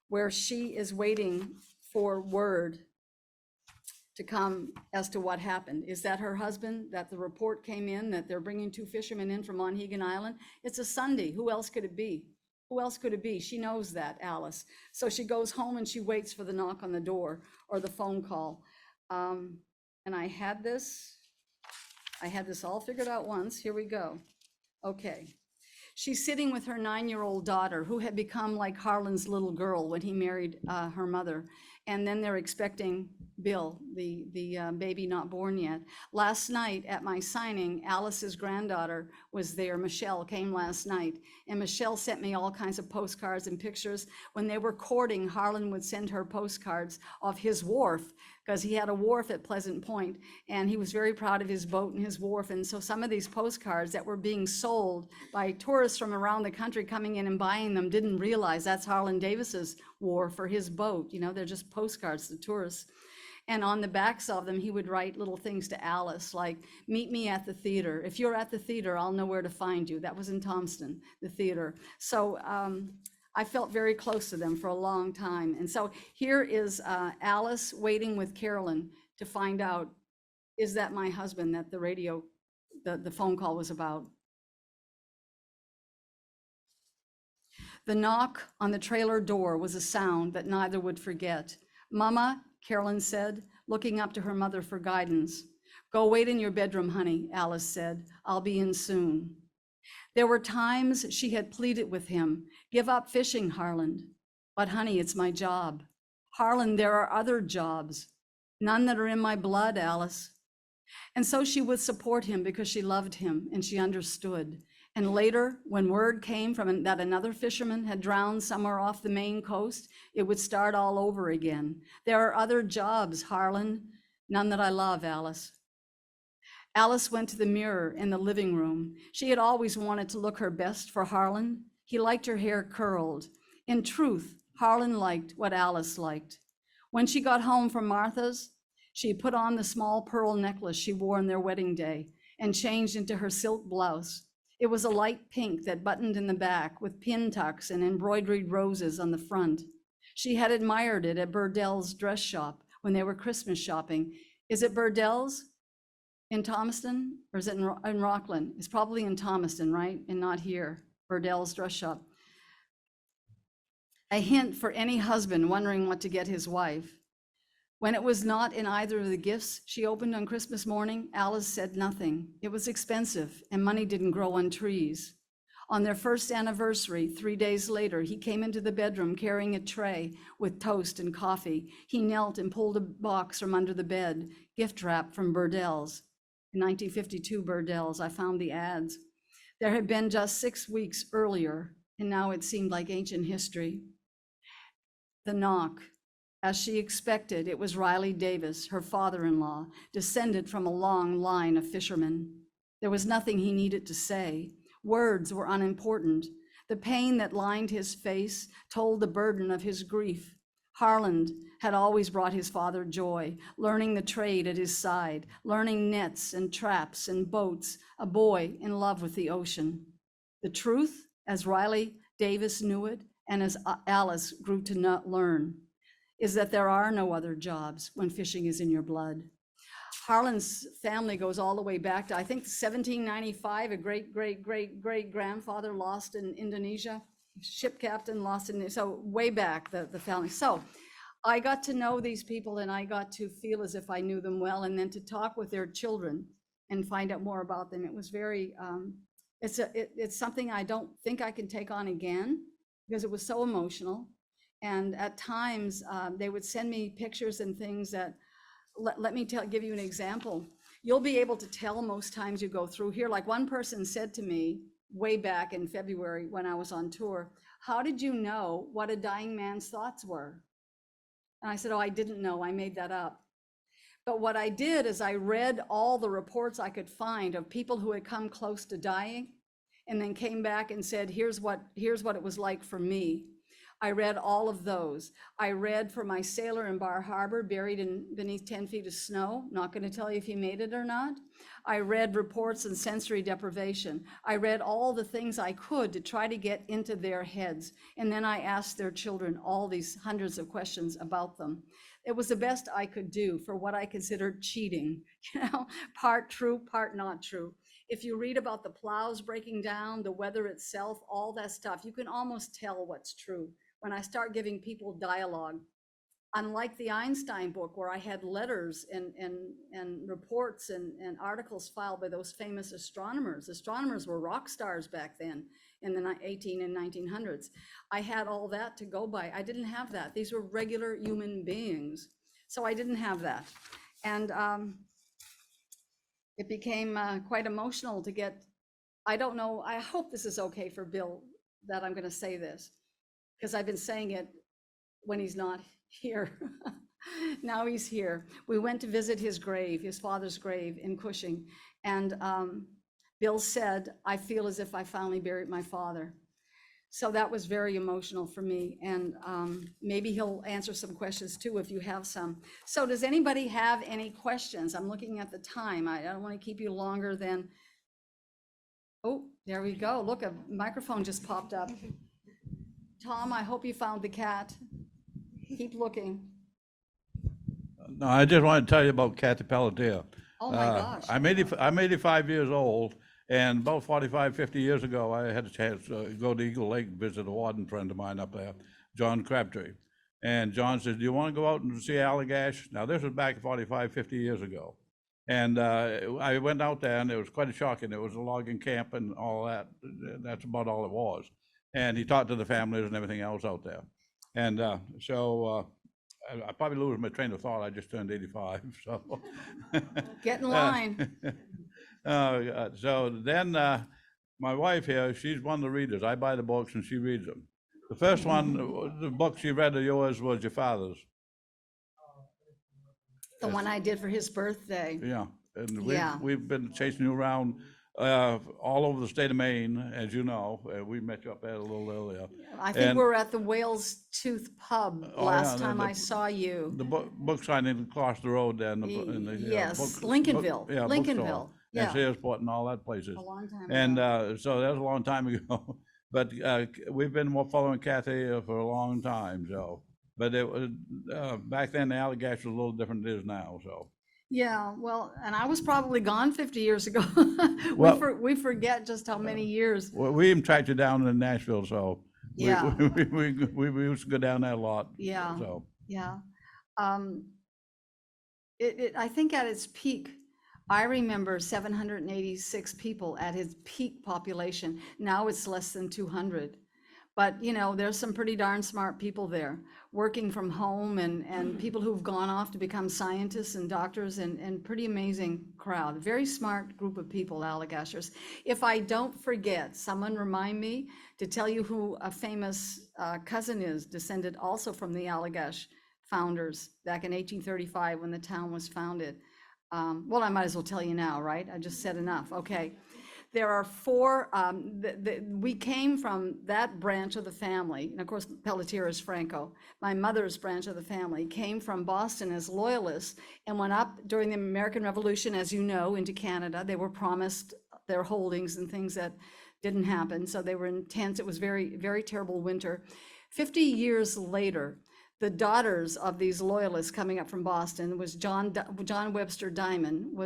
where she is waiting for word to come as to what happened. Is that her husband, that the report came in that they're bringing 2 fishermen in from Monhegan Island? It's a Sunday. Who else could it be? Who else could it be? She knows that, Alice. So she goes home and she waits for the knock on the door or the phone call. And I had this all figured out once. Here we go. Okay. She's sitting with her 9-year-old daughter, who had become like Harland's little girl when he married her mother. And then they're expecting Bill, the baby not born yet. Last night at my signing, Alice's granddaughter was there. Michelle came last night, and Michelle sent me all kinds of postcards and pictures. When they were courting, Harland would send her postcards of his wharf, because he had a wharf at Pleasant Point, and he was very proud of his boat and his wharf. And so some of these postcards that were being sold by tourists from around the country coming in and buying them didn't realize that's Harland Davis's wharf for his boat. You know, they're just postcards to tourists. And on the backs of them, he would write little things to Alice, like, meet me at the theater. If you're at the theater, I'll know where to find you. That was in Thomaston, the theater. So I felt very close to them for a long time. And so here is Alice waiting with Carolyn to find out, is that my husband that the phone call was about? The knock on the trailer door was a sound that neither would forget. Mama, Carolyn said, looking up to her mother for guidance. Go wait in your bedroom, honey, Alice said. I'll be in soon. There were times she had pleaded with him, give up fishing, Harland. But honey, it's my job. Harland, there are other jobs, none that are in my blood, Alice. And so she would support him because she loved him and she understood. And later, when word came from that another fisherman had drowned somewhere off the Maine coast, it would start all over again. There are other jobs, Harland, none that I love, Alice. Alice went to the mirror in the living room. She had always wanted to look her best for Harland. He liked her hair curled. In truth, Harland liked what Alice liked. When she got home from Martha's, she put on the small pearl necklace she wore on their wedding day and changed into her silk blouse. It was a light pink that buttoned in the back with pin tucks and embroidered roses on the front. She had admired it at Burdell's dress shop when they were Christmas shopping. Is it Burdell's in Thomaston, or is it in Rockland? It's probably in Thomaston, right? And not here, Burdell's dress shop. A hint for any husband wondering what to get his wife. When it was not in either of the gifts she opened on Christmas morning, Alice said nothing. It was expensive and money didn't grow on trees. On their first anniversary, 3 days later, he came into the bedroom carrying a tray with toast and coffee. He knelt and pulled a box from under the bed, gift wrap from Burdell's. In 1952, Burdell's, I found the ads. There had been just 6 weeks earlier, and now it seemed like ancient history. The knock. As she expected, it was Riley Davis, her father-in-law, descended from a long line of fishermen. There was nothing he needed to say. Words were unimportant. The pain that lined his face told the burden of his grief. Harland had always brought his father joy, learning the trade at his side, learning nets and traps and boats, a boy in love with the ocean. The truth, as Riley Davis knew it, and as Alice grew to learn, is that there are no other jobs when fishing is in your blood. Harland's family goes all the way back to, I think, 1795, a great-great-great-great-grandfather lost in Indonesia, ship captain lost in, so way back, the family. So I got to know these people and I got to feel as if I knew them well, and then to talk with their children and find out more about them. It was very It's something I don't think I can take on again because it was so emotional. And at times, they would send me pictures and things that, let me give you an example. You'll be able to tell most times you go through here. Like one person said to me way back in February when I was on tour, how did you know what a dying man's thoughts were? And I said, oh, I didn't know, I made that up. But what I did is I read all the reports I could find of people who had come close to dying and then came back and said, here's what it was like for me. I read all of those. I read for my sailor in Bar Harbor, buried beneath 10 feet of snow. Not going to tell you if he made it or not. I read reports on sensory deprivation. I read all the things I could to try to get into their heads. And then I asked their children all these hundreds of questions about them. It was the best I could do for what I considered cheating, part true, part not true. If you read about the plows breaking down, the weather itself, all that stuff, you can almost tell what's true. When I start giving people dialogue, unlike the Einstein book where I had letters and reports and articles filed by those famous astronomers. Astronomers were rock stars back then in the 18 and 1900s. I had all that to go by. I didn't have that. These were regular human beings. So I didn't have that. And it became quite emotional to get, I don't know, I hope this is okay for Bill that I'm gonna say this, because I've been saying it when he's not here. Now he's here. We went to visit his grave, his father's grave in Cushing. And Bill said, I feel as if I finally buried my father. So that was very emotional for me. And maybe he'll answer some questions too, if you have some. So does anybody have any questions? I'm looking at the time. I don't want to keep you longer than, oh, there we go. Look, a microphone just popped up. Tom, I hope you found the cat. Keep looking. No, I just want to tell you about Cathie Pelletier. Oh my gosh. I'm 85 years old, and about 45, 50 years ago, I had a chance to go to Eagle Lake and visit a warden friend of mine up there, John Crabtree. And John says, do you want to go out and see Allagash? Now, this was back 45, 50 years ago. And I went out there, and it was quite shocking. It was a logging camp and all that. That's about all it was. And he talked to the families and everything else out there. And I probably lose my train of thought. I just turned 85, so. Get in line. So then my wife here, she's one of the readers. I buy the books and she reads them. The first one, the book she read of yours was your father's. The one I did for his birthday. Yeah, and Yeah. we've been chasing you around all over the state of Maine, as you know. We met you up there a little earlier. I think And- we were at the Whale's Tooth Pub Oh, last yeah, time I saw you. The book signing across the road there in the Yes, book- Lincolnville, book- yeah, Lincolnville, bookstore, yeah. and Searsport and all that places. A long time ago. And so that was a long time ago. But we've been following Cathie for a long time, so. But it was back then, the Allagash was a little different than it is now, so. Yeah, well, and I was probably gone 50 years ago. Well- We forget just how many years. We even tracked you down in Nashville, so. Yeah. We used to go down there a lot. Yeah. So. Yeah. I think at its peak, I remember 786 people at his peak population. Now it's less than 200. But, you know, there's some pretty darn smart people there working from home and people who've gone off to become scientists and doctors and pretty amazing crowd. Very smart group of people, Allagashers. If I don't forget, someone remind me to tell you who a famous cousin is, descended also from the Allagash founders back in 1835 when the town was founded. Well, I might as well tell you now, right? I just said enough. Okay. There are four, we came from that branch of the family, and of course, Pelletier is Franco. My mother's branch of the family came from Boston as loyalists and went up during the American Revolution, as you know, into Canada. They were promised their holdings and things that didn't happen, so they were intense. It was very, very terrible winter. 50 years later, the daughters of these loyalists coming up from Boston was John Webster Diamond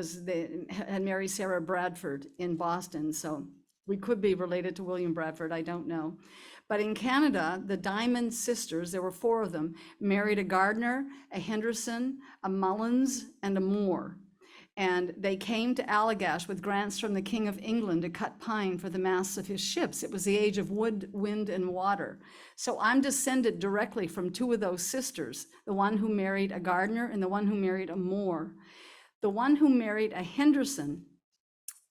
had married Sarah Bradford in Boston. So we could be related to William Bradford, I don't know. But in Canada, the Diamond sisters, there were four of them, married a Gardner, a Henderson, a Mullins, and a Moore. And they came to Allagash with grants from the King of England to cut pine for the masts of his ships. It was the age of wood, wind, and water. So I'm descended directly from two of those sisters, the one who married a Gardner and the one who married a Moore. The one who married a Henderson,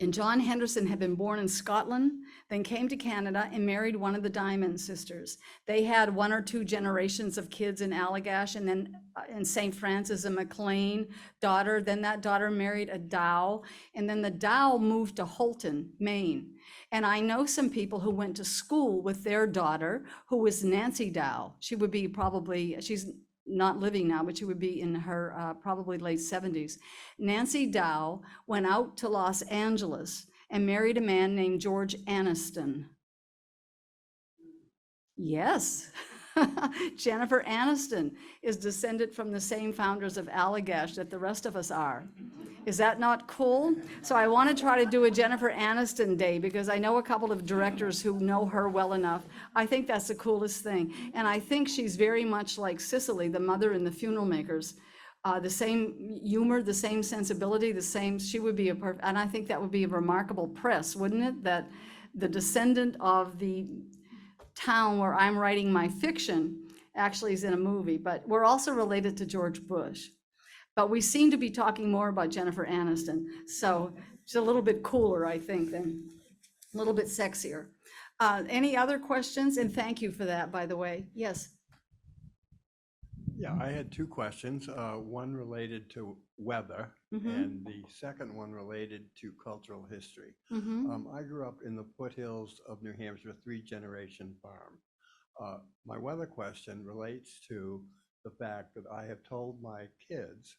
and John Henderson had been born in Scotland, then came to Canada and married one of the Diamond sisters. They had one or two generations of kids in Allagash, and then in St. Francis, a McLean daughter. Then that daughter married a Dow, and then the Dow moved to Holton, Maine. And I know some people who went to school with their daughter, who was Nancy Dow. She would be probably, she's not living now, but she would be in her probably late 70s. Nancy Dow went out to Los Angeles and married a man named George Aniston. Yes, Jennifer Aniston is descended from the same founders of Allagash that the rest of us are. Is that not cool? So I want to try to do a Jennifer Aniston Day because I know a couple of directors who know her well enough. I think that's the coolest thing. And I think she's very much like Cicely, the mother in The Funeral Makers. The same humor, the same sensibility, the same, she would be and I think that would be a remarkable press, wouldn't it? That the descendant of the town where I'm writing my fiction actually is in a movie, but we're also related to George Bush. But we seem to be talking more about Jennifer Aniston. So she's a little bit cooler, I think, than a little bit sexier. Any other questions? And thank you for that, by the way. Yes. Yeah, I had two questions, one related to weather and the second one related to cultural history. I grew up in the foothills of New Hampshire, 3-generation farm. My weather question relates to the fact that I have told my kids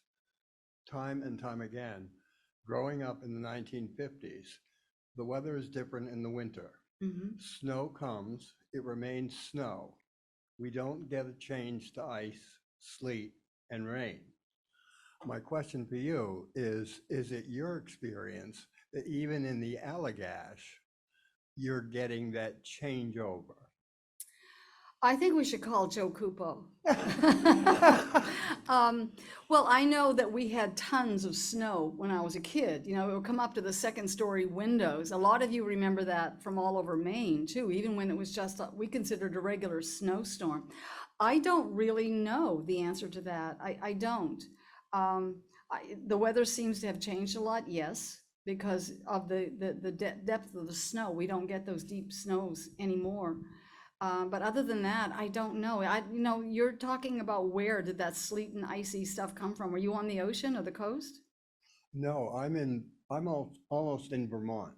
time and time again, growing up in the 1950s, the weather is different in the winter. Snow comes, it remains snow. We don't get a change to ice, sleet, and rain. My question for you is it your experience that even in the Allagash, you're getting that changeover? I think we should call Joe Cupo. Well, I know that we had tons of snow when I was a kid. You know, it would come up to the second story windows. A lot of you remember that from all over Maine too, even when it was just, we considered a regular snowstorm. I don't really know the answer to that. I don't. The weather seems to have changed a lot, yes, because of the depth of the snow. We don't get those deep snows anymore. But other than that, I don't know. You know, you're talking about where did that sleet and icy stuff come from? Were you on the ocean or the coast? No, I'm almost in Vermont.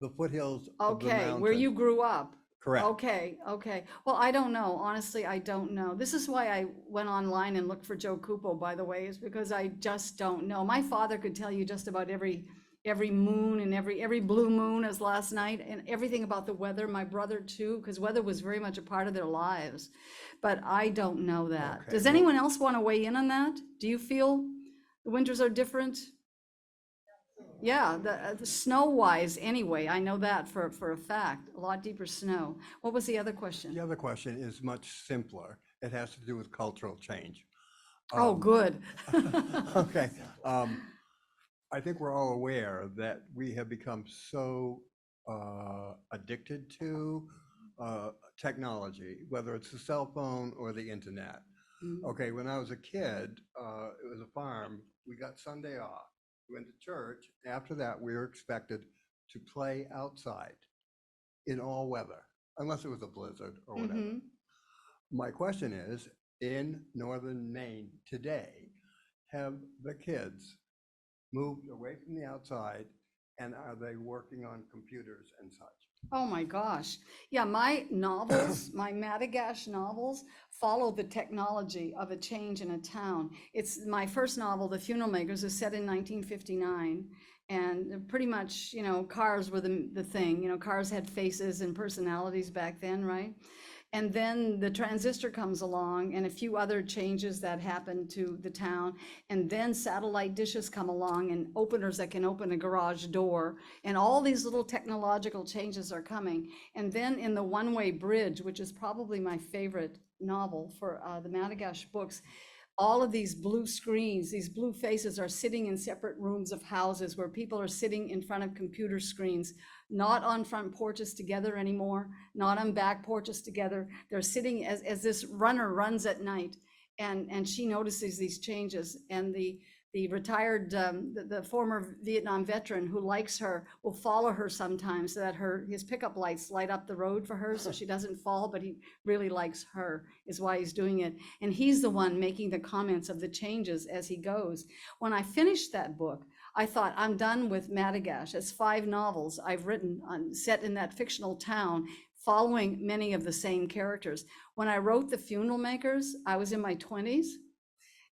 The foothills of the Okay, mountain. where you grew up. Correct. Okay. Well, I don't know. Honestly, I don't know. This is why I went online and looked for Joe Cupo, by the way, is because I just don't know. My father could tell you just about every moon and every blue moon as last night and everything about the weather. My brother too, because weather was very much a part of their lives. But I don't know that. Okay, Does well- anyone else want to weigh in on that? Do you feel the winters are different? Yeah, the snow-wise anyway, I know that for a fact, a lot deeper snow. What was the other question? The other question is much simpler. It has to do with cultural change. Oh, good. Okay. I think we're all aware that we have become so addicted to technology, whether it's the cell phone or the internet. Okay, when I was a kid, it was a farm. We got Sunday off. We went to church. After that, we were expected to play outside in all weather, unless it was a blizzard or whatever. My question is, in Northern Maine today, have the kids moved away from the outside, and are they working on computers and such? Oh my gosh. Yeah, my novels, my Allagash novels follow the technology of a change in a town. It's my first novel, The Funeral Makers, is set in 1959. And pretty much, you know, cars were the thing. You know, cars had faces and personalities back then, right? And then the transistor comes along and a few other changes that happen to the town. And then satellite dishes come along and openers that can open a garage door. And all these little technological changes are coming. And then in the One-Way Bridge, which is probably my favorite novel for the Allagash books, all of these blue screens, these blue faces are sitting in separate rooms of houses where people are sitting in front of computer screens, not on front porches together anymore, not on back porches together. They're sitting as this runner runs at night, and she notices these changes. And the retired, the former Vietnam veteran who likes her will follow her sometimes so that his pickup lights light up the road for her so she doesn't fall, but he really likes her, is why he's doing it. And he's the one making the comments of the changes as he goes. When I finished that book, I thought, I'm done with Allagash. It's 5 novels I've written set in that fictional town, following many of the same characters. When I wrote The Funeral Makers, I was in my 20s.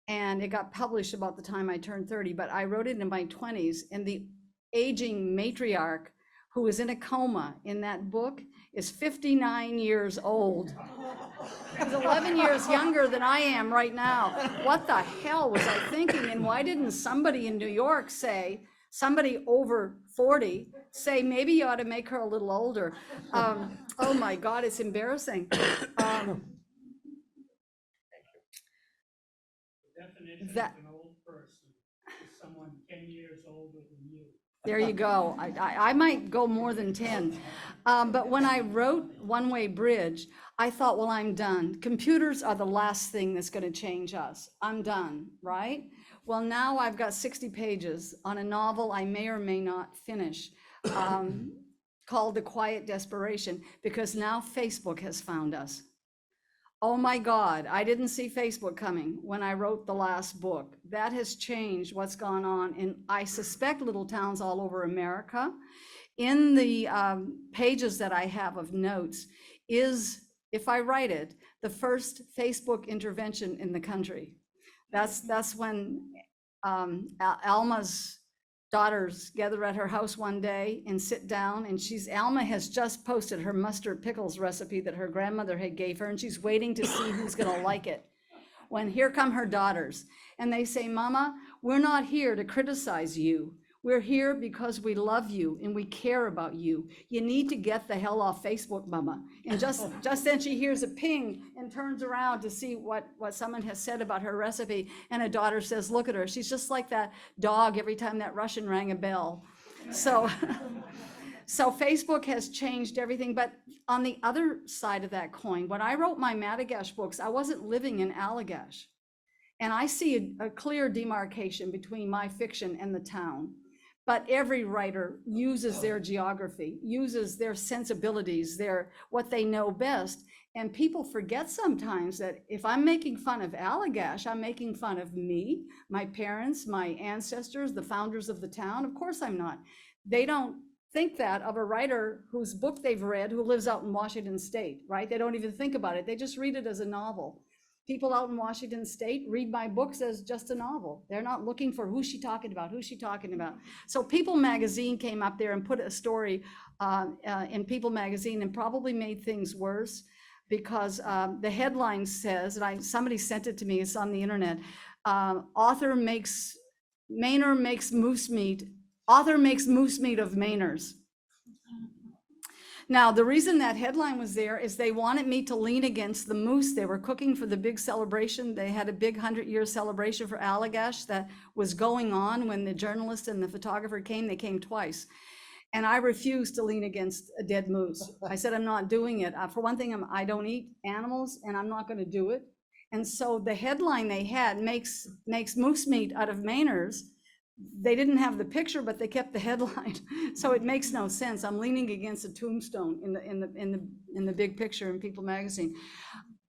And it got published about the time I turned 30, but I wrote it in my 20s. And the aging matriarch who is in a coma in that book is 59 years old. He's 11 years younger than I am right now. What the hell was I thinking? And why didn't somebody in New York say, somebody over 40, say, maybe you ought to make her a little older? Oh my God, it's embarrassing. Definition That- of an old person is someone 10 years older than you. There you go. I might go more than 10. But when I wrote One Way Bridge, I thought, well, I'm done. Computers are the last thing that's going to change us. I'm done, right? Well, now I've got 60 pages on a novel I may or may not finish, called The Quiet Desperation, because now Facebook has found us. Oh my God, I didn't see Facebook coming when I wrote the last book. That has changed what's gone on in, I suspect, little towns all over America. In the pages that I have of notes is, if I write it, the first Facebook intervention in the country. That's when Alma's daughters gather at her house one day and sit down, and Alma has just posted her mustard pickles recipe that her grandmother had gave her, and she's waiting to see who's gonna like it. When here come her daughters, and they say, Mama, we're not here to criticize you. We're here because we love you and we care about you. You need to get the hell off Facebook, Mama. And just then she hears a ping and turns around to see what someone has said about her recipe. And a daughter says, look at her. She's just like that dog every time that Russian rang a bell. So Facebook has changed everything. But on the other side of that coin, when I wrote my Allagash books, I wasn't living in Allagash. And I see a clear demarcation between my fiction and the town. But every writer uses their geography, uses their sensibilities, what they know best. And people forget sometimes that if I'm making fun of Allagash, I'm making fun of me, my parents, my ancestors, the founders of the town. Of course I'm not. They don't think that of a writer whose book they've read who lives out in Washington State, right? They don't even think about it. They just read it as a novel. People out in Washington State read my books as just a novel. They're not looking for who's she talking about, who's she talking about. So People magazine came up there and put a story in People magazine and probably made things worse because the headline says, and somebody sent it to me, it's on the internet, author makes moose meat of Mainers. Now, the reason that headline was there is they wanted me to lean against the moose. They were cooking for the big celebration. They had a big 100-year celebration for Allagash that was going on when the journalist and the photographer came. They came twice. And I refused to lean against a dead moose. I said, I'm not doing it. For one thing, I don't eat animals and I'm not gonna do it. And so the headline they had makes moose meat out of Mainers. They didn't have the picture, but they kept the headline. So it makes no sense. I'm leaning against a tombstone in the big picture in People magazine.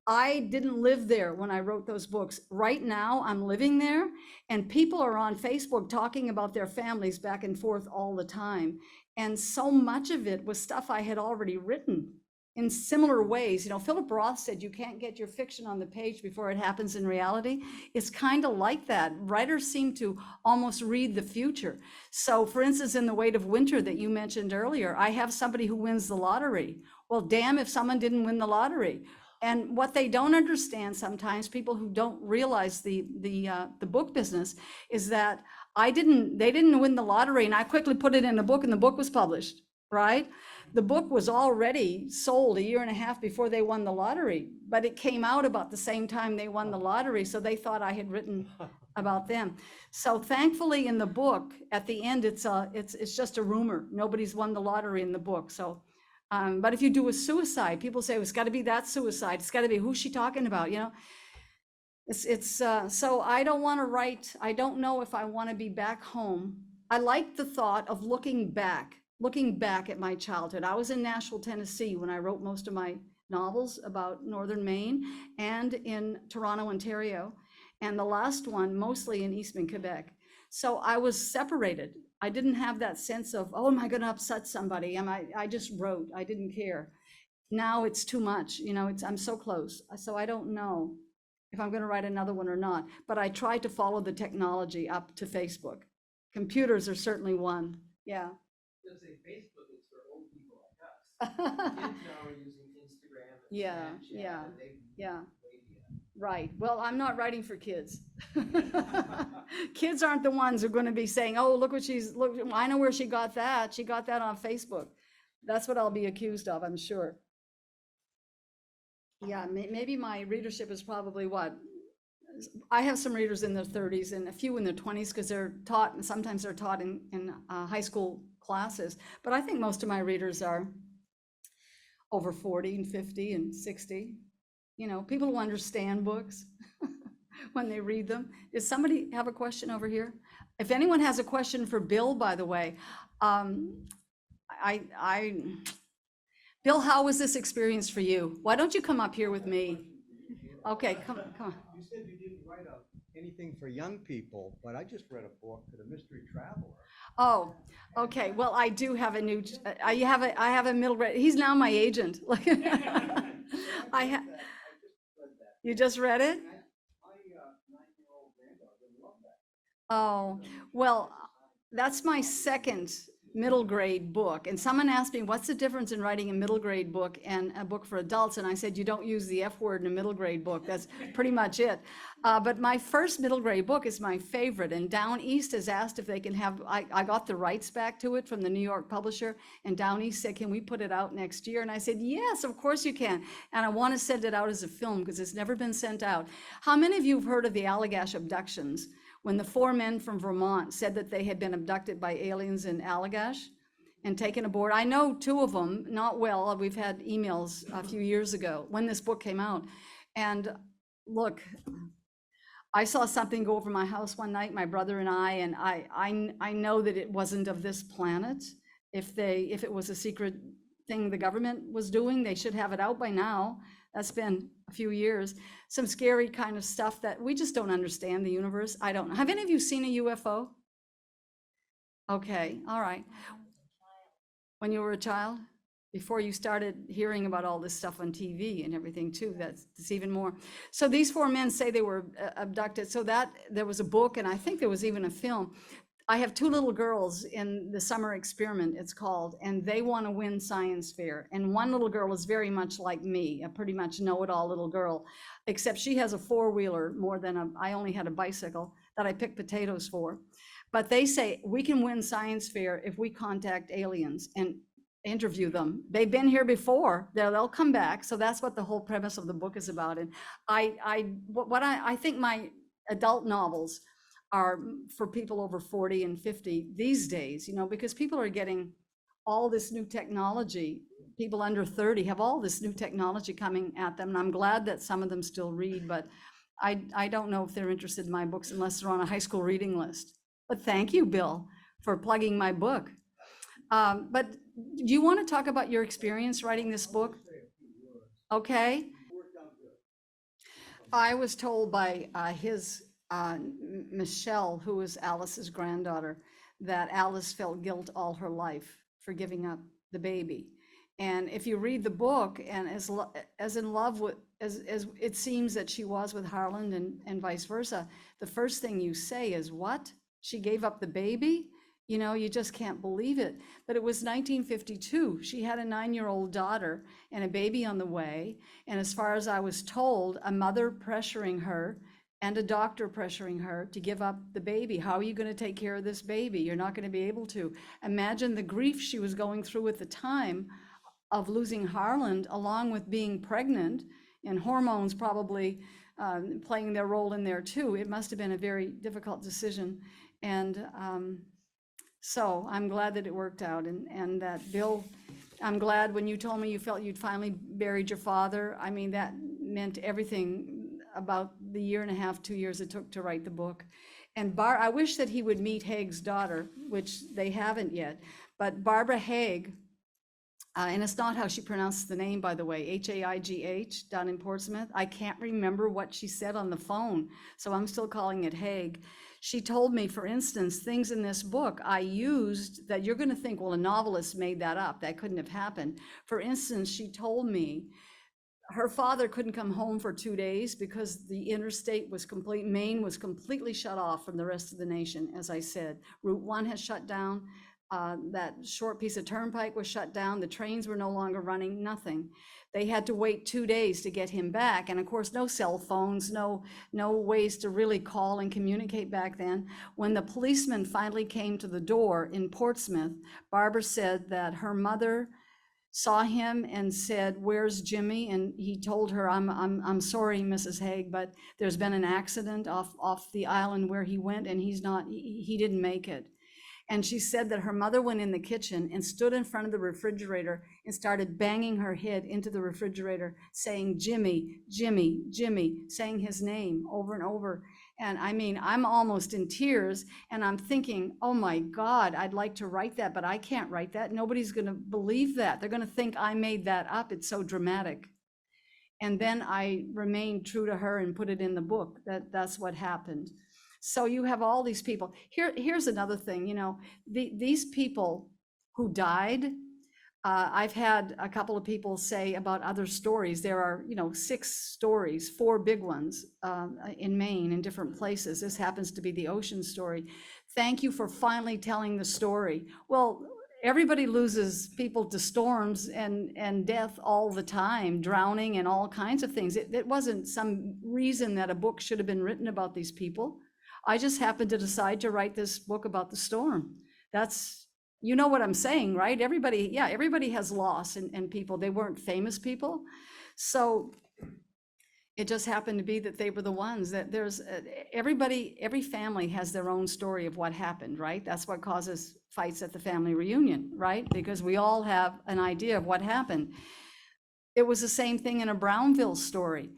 I didn't live there when I wrote those books. Right now, I'm living there, and people are on Facebook talking about their families back and forth all the time. And so much of it was stuff I had already written in similar ways. You know, Philip Roth said you can't get your fiction on the page before it happens in reality. It's kind of like that. Writers seem to almost read the future. So for instance, in The Weight of Winter that you mentioned earlier, I have somebody who wins the lottery. Well, damn if someone didn't win the lottery. And what they don't understand sometimes, people who don't realize the book business, is that they didn't win the lottery and I quickly put it in a book and the book was published. right? The book was already sold a year and a half before they won the lottery, but it came out about the same time they won the lottery, so they thought I had written about them. So thankfully in the book, at the end, it's just a rumor. Nobody's won the lottery in the book, so. But if you do a suicide, people say, it's gotta be that suicide. It's gotta be, who's she talking about, you know? So I don't wanna write, I don't know if I wanna be back home. I like the thought of looking back at my childhood. I was in Nashville, Tennessee when I wrote most of my novels about Northern Maine and in Toronto, Ontario, and the last one mostly in Eastman, Quebec. So I was separated. I didn't have that sense of, oh, am I going to upset somebody? I just wrote, I didn't care. Now it's too much, you know, I'm so close. So I don't know if I'm going to write another one or not, but I try to follow the technology up to Facebook. Computers are certainly one, yeah. You'll say Facebook is for old people like us. Kids now are using Instagram and Yeah, Snapchat, yeah, and they yeah. way beyond. Right. Well, I'm not writing for kids. Kids aren't the ones who are going to be saying, oh, look, I know where she got that. She got that on Facebook. That's what I'll be accused of, I'm sure. Yeah, maybe my readership is probably what? I have some readers in their 30s and a few in their 20s because they're taught, and sometimes they're taught in high school classes. But I think most of my readers are over 40 and 50 and 60. You know, people who understand books when they read them. Does somebody have a question over here? If anyone has a question for Bill, by the way, Bill, how was this experience for you? Why don't you come up here with me? Okay, come on. You said you didn't write anything for young people, but I just read a book, The Mystery Traveler. Oh, okay. Well, I do have a new, I have a middle grade, he's now my agent. You just read it? My 9-year-old granddaughter loved that. Oh, well, that's my second middle grade book. And someone asked me, what's the difference in writing a middle grade book and a book for adults? And I said, you don't use the F word in a middle grade book. That's pretty much it. But my first middle grade book is my favorite. And Down East has asked if they can have, I got the rights back to it from the New York publisher. And Down East said, can we put it out next year? And I said, yes, of course you can. And I want to send it out as a film because it's never been sent out. How many of you have heard of the Allagash abductions? When the 4 men from Vermont said that they had been abducted by aliens in Allagash and taken aboard. I know 2 of them, not well. We've had emails a few years ago when this book came out. And look, I saw something go over my house one night, my brother and I know that it wasn't of this planet. If it was a secret thing the government was doing, they should have it out by now. That's been a few years. Some scary kind of stuff that we just don't understand the universe. I don't know. Have any of you seen a UFO? Okay, all right. When you were a child? Before you started hearing about all this stuff on TV and everything too, that's even more. So these 4 men say they were abducted. So that there was a book, and I think there was even a film. I have 2 little girls in the summer experiment, it's called, and they want to win science fair. And one little girl is very much like me, a pretty much know-it-all little girl, except she has a 4-wheeler more than I only had a bicycle that I picked potatoes for. But they say we can win science fair if we contact aliens and interview them. They've been here before, they'll come back. So that's what the whole premise of the book is about. And I think my adult novels are for people over 40 and 50 these days, you know, because people are getting all this new technology. People under 30 have all this new technology coming at them. And I'm glad that some of them still read, but I don't know if they're interested in my books unless they're on a high school reading list. But thank you, Bill, for plugging my book. But do you want to talk about your experience writing this book? Okay. I was told by Michelle, who is Alice's granddaughter, that Alice felt guilt all her life for giving up the baby. And if you read the book, and as in love with, as it seems that she was with Harland and vice versa, the first thing you say is, what? She gave up the baby? You know, you just can't believe it. But it was 1952. She had a 9-year-old daughter and a baby on the way. And as far as I was told, a mother pressuring her and a doctor pressuring her to give up the baby. How are you going to take care of this baby? You're not going to be able to. Imagine the grief she was going through at the time of losing Harland, along with being pregnant, and hormones probably playing their role in there too. It must have been a very difficult decision. And so I'm glad that it worked out, and that Bill, I'm glad when you told me you felt you'd finally buried your father. I mean, that meant everything about the year and a half, 2 years it took to write the book. And I wish that he would meet Haig's daughter, which they haven't yet, but Barbara Haig, and it's not how she pronounced the name, by the way, Haigh, down in Portsmouth. I can't remember what she said on the phone, so I'm still calling it Haig. She told me, for instance, things in this book I used that you're going to think, well, a novelist made that up. That couldn't have happened. For instance, she told me her father couldn't come home for 2 days because the interstate was Maine was completely shut off from the rest of the nation, as I said. Route 1 has shut down. That short piece of turnpike was shut down. The trains were no longer running, nothing. They had to wait 2 days to get him back. And of course, no cell phones, no ways to really call and communicate back then. When the policeman finally came to the door in Portsmouth, Barbara said that her mother saw him and said, "Where's Jimmy?" And he told her, I'm sorry, Mrs. Haig, but there's been an accident off the island where he went, and he didn't make it. And she said that her mother went in the kitchen and stood in front of the refrigerator and started banging her head into the refrigerator, saying, "Jimmy, Jimmy, Jimmy," saying his name over and over. And I mean, I'm almost in tears, and I'm thinking, oh my God, I'd like to write that, but I can't write that. Nobody's going to believe that. They're going to think I made that up. It's so dramatic. And then I remained true to her and put it in the book. That's what happened. So you have all these people. Here's another thing, you know, these people who died, I've had a couple of people say about other stories. There are, 6 stories, 4 big ones in Maine in different places. This happens to be the ocean story. Thank you for finally telling the story. Well, everybody loses people to storms and death all the time, drowning and all kinds of things. It wasn't some reason that a book should have been written about these people. I just happened to decide to write this book about the storm. That's, you know what I'm saying, right? Everybody has loss and people. They weren't famous people. So it just happened to be that they were the ones that every family has their own story of what happened, right? That's what causes fights at the family reunion, right? Because we all have an idea of what happened. It was the same thing in a Brownville story.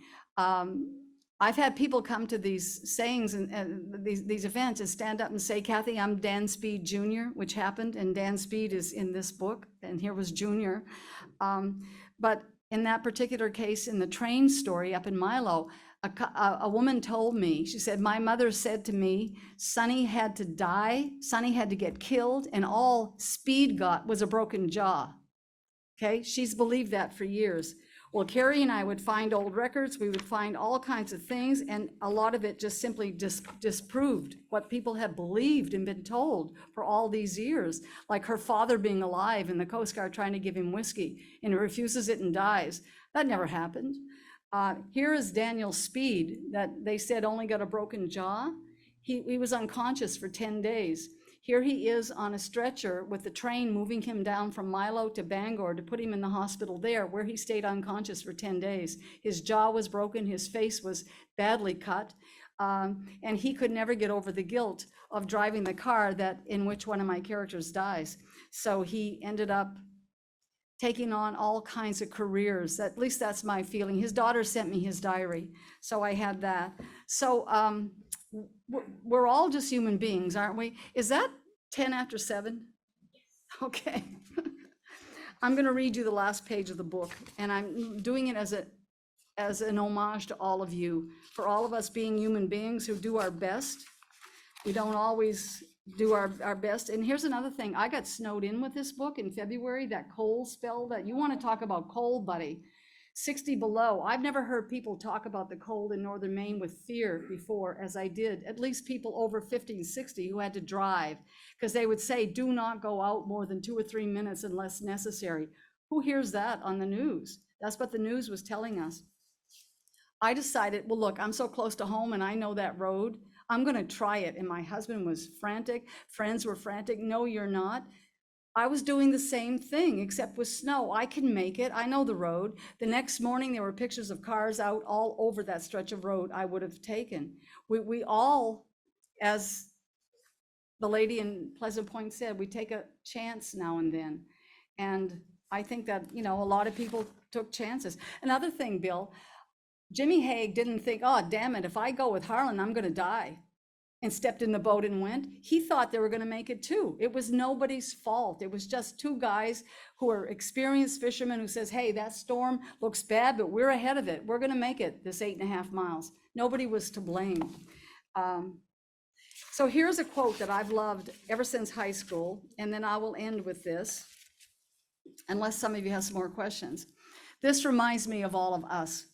I've had people come to these sayings and these events and stand up and say, "Cathie, I'm Dan Speed Jr.," which happened, and Dan Speed is in this book, and here was Junior. But in that particular case, in the train story up in Milo, a woman told me, she said, "My mother said to me, Sonny had to die, Sonny had to get killed, and all Speed got was a broken jaw." Okay, she's believed that for years. Well, Carrie and I would find old records, we would find all kinds of things, and a lot of it just simply disproved what people have believed and been told for all these years, like her father being alive and the Coast Guard trying to give him whiskey, and he refuses it and dies. That never happened. Here is Daniel Speed, that they said only got a broken jaw. He was unconscious for 10 days. Here he is on a stretcher with the train moving him down from Milo to Bangor to put him in the hospital there, where he stayed unconscious for 10 days. His jaw was broken, his face was badly cut, and he could never get over the guilt of driving the car in which one of my characters dies. So he ended up taking on all kinds of careers. At least that's my feeling. His daughter sent me his diary, so I had that. So we're all just human beings, aren't we? Is that 10 after 7? Okay. I'm going to read you the last page of the book, and I'm doing it as an homage to all of you, for all of us being human beings who do our best. We don't always do our best. And here's another thing. I got snowed in with this book in February, that cold spell. That you want to talk about cold, buddy. 60 below. I've never heard people talk about the cold in Northern Maine with fear before, as I did. At least people over 50 and 60 who had to drive, because they would say, "Do not go out more than 2 or 3 minutes unless necessary." Who hears that on the news? That's what the news was telling us. I decided, well, look, I'm so close to home and I know that road. I'm going to try it. And my husband was frantic. Friends were frantic. No, you're not. I was doing the same thing, except with snow. I can make it. I know the road. The next morning, there were pictures of cars out all over that stretch of road I would have taken. We all, as the lady in Pleasant Point said, we take a chance now and then. And I think that, you know, a lot of people took chances. Another thing, Bill, Jimmy Hague didn't think, oh, damn it, if I go with Harland, I'm going to die, and stepped in the boat and went. He thought they were going to make it too. It was nobody's fault. It was just two guys who are experienced fishermen who says, hey, that storm looks bad, but we're ahead of it. We're going to make it this 8.5 miles. Nobody was to blame. So here's a quote that I've loved ever since high school, and then I will end with this, unless some of you have some more questions. This reminds me of all of us.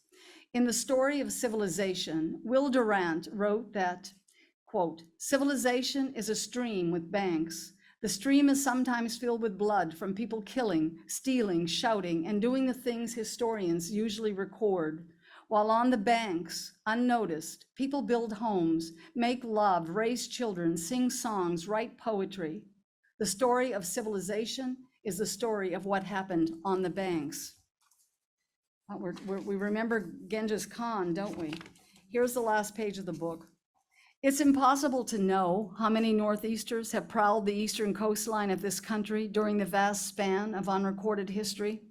In The Story of Civilization, Will Durant wrote that, quote, civilization is a stream with banks. The stream is sometimes filled with blood from people killing, stealing, shouting, and doing the things historians usually record. While on the banks, unnoticed, people build homes, make love, raise children, sing songs, write poetry. The story of civilization is the story of what happened on the banks. We remember Genghis Khan, don't we? Here's the last page of the book. It's impossible to know how many Northeasters have prowled the eastern coastline of this country during the vast span of unrecorded history,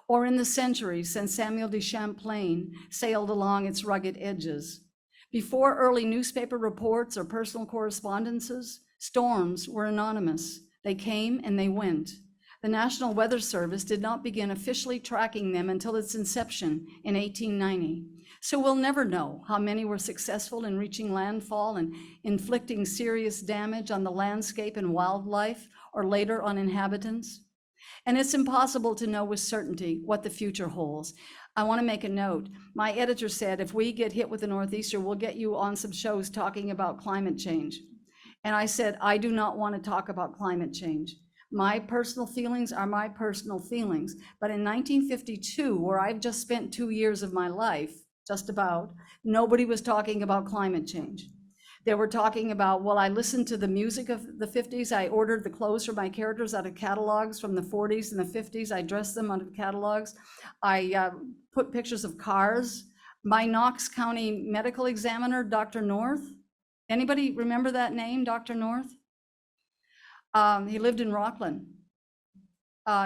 or in the centuries since Samuel de Champlain sailed along its rugged edges. Before early newspaper reports or personal correspondences, storms were anonymous. They came and they went. The National Weather Service did not begin officially tracking them until its inception in 1890. So we'll never know how many were successful in reaching landfall and inflicting serious damage on the landscape and wildlife, or later on inhabitants. And it's impossible to know with certainty what the future holds. I want to make a note. My editor said, if we get hit with a northeaster, we'll get you on some shows talking about climate change. And I said, I do not want to talk about climate change. My personal feelings are my personal feelings. But in 1952, where I've just spent 2 years of my life, just about, nobody was talking about climate change. They were talking about, well, I listened to the music of the 50s. I ordered the clothes for my characters out of catalogs from the 40s and the 50s. I dressed them out of catalogs. I put pictures of cars. My Knox County medical examiner, Dr. North. Anybody remember that name, Dr. North? He lived in Rockland.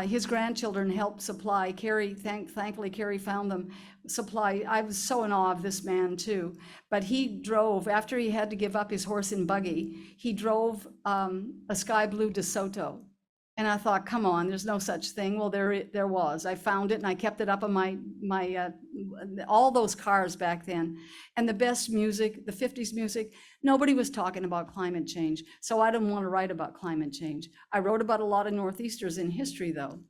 His grandchildren helped supply. Carrie, thankfully, Carrie found them. Supply. I was so in awe of this man too. But he drove, after he had to give up his horse and buggy, he drove a sky blue DeSoto. And I thought, come on, there's no such thing. Well, there was. I found it and I kept it up on my all those cars back then. And the best music, the 50s music, nobody was talking about climate change. So I didn't want to write about climate change. I wrote about a lot of Northeasters in history, though.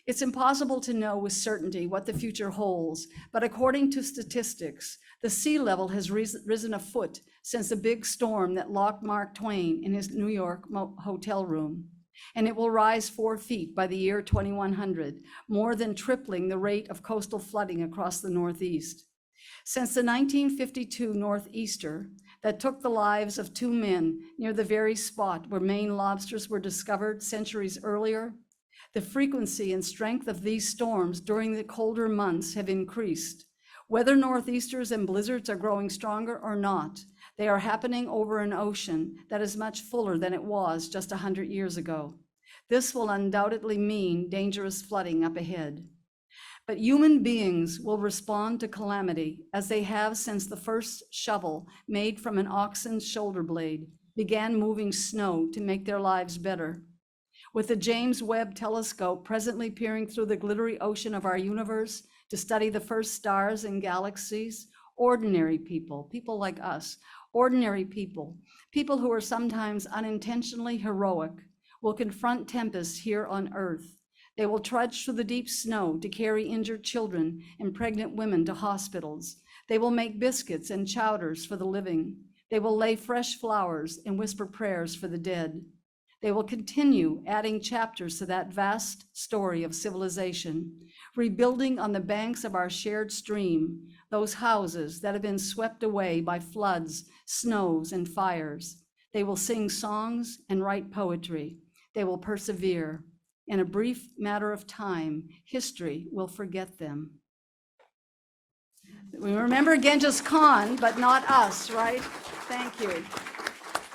It's impossible to know with certainty what the future holds, but according to statistics, the sea level has risen a foot since the big storm that locked Mark Twain in his New York hotel room. And it will rise 4 feet by the year 2100, more than tripling the rate of coastal flooding across the Northeast. Since the 1952 Northeaster that took the lives of 2 men near the very spot where Maine lobsters were discovered centuries earlier, the frequency and strength of these storms during the colder months have increased. Whether Northeasters and blizzards are growing stronger or not, they are happening over an ocean that is much fuller than it was just 100 years ago. This will undoubtedly mean dangerous flooding up ahead. But human beings will respond to calamity as they have since the first shovel made from an oxen's shoulder blade began moving snow to make their lives better. With the James Webb Telescope presently peering through the glittery ocean of our universe to study the first stars and galaxies, ordinary people, people like us, ordinary people, people who are sometimes unintentionally heroic, will confront tempests here on Earth. They will trudge through the deep snow to carry injured children and pregnant women to hospitals. They will make biscuits and chowders for the living. They will lay fresh flowers and whisper prayers for the dead. They will continue adding chapters to that vast story of civilization, rebuilding on the banks of our shared stream those houses that have been swept away by floods, snows, and fires. They will sing songs and write poetry. They will persevere. In a brief matter of time, history will forget them. We remember Genghis Khan, but not us, right? Thank you.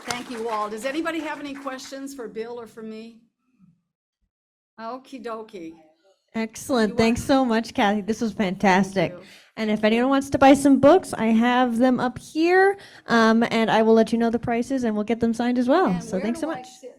Thank you all. Does anybody have any questions for Bill or for me? Okie dokie. Excellent. You Thanks want- so much, Cathie. This was fantastic. Thank you. And if anyone wants to buy some books, I have them up here, and I will let you know the prices, and we'll get them signed as well. And So where thanks do so I much. sit?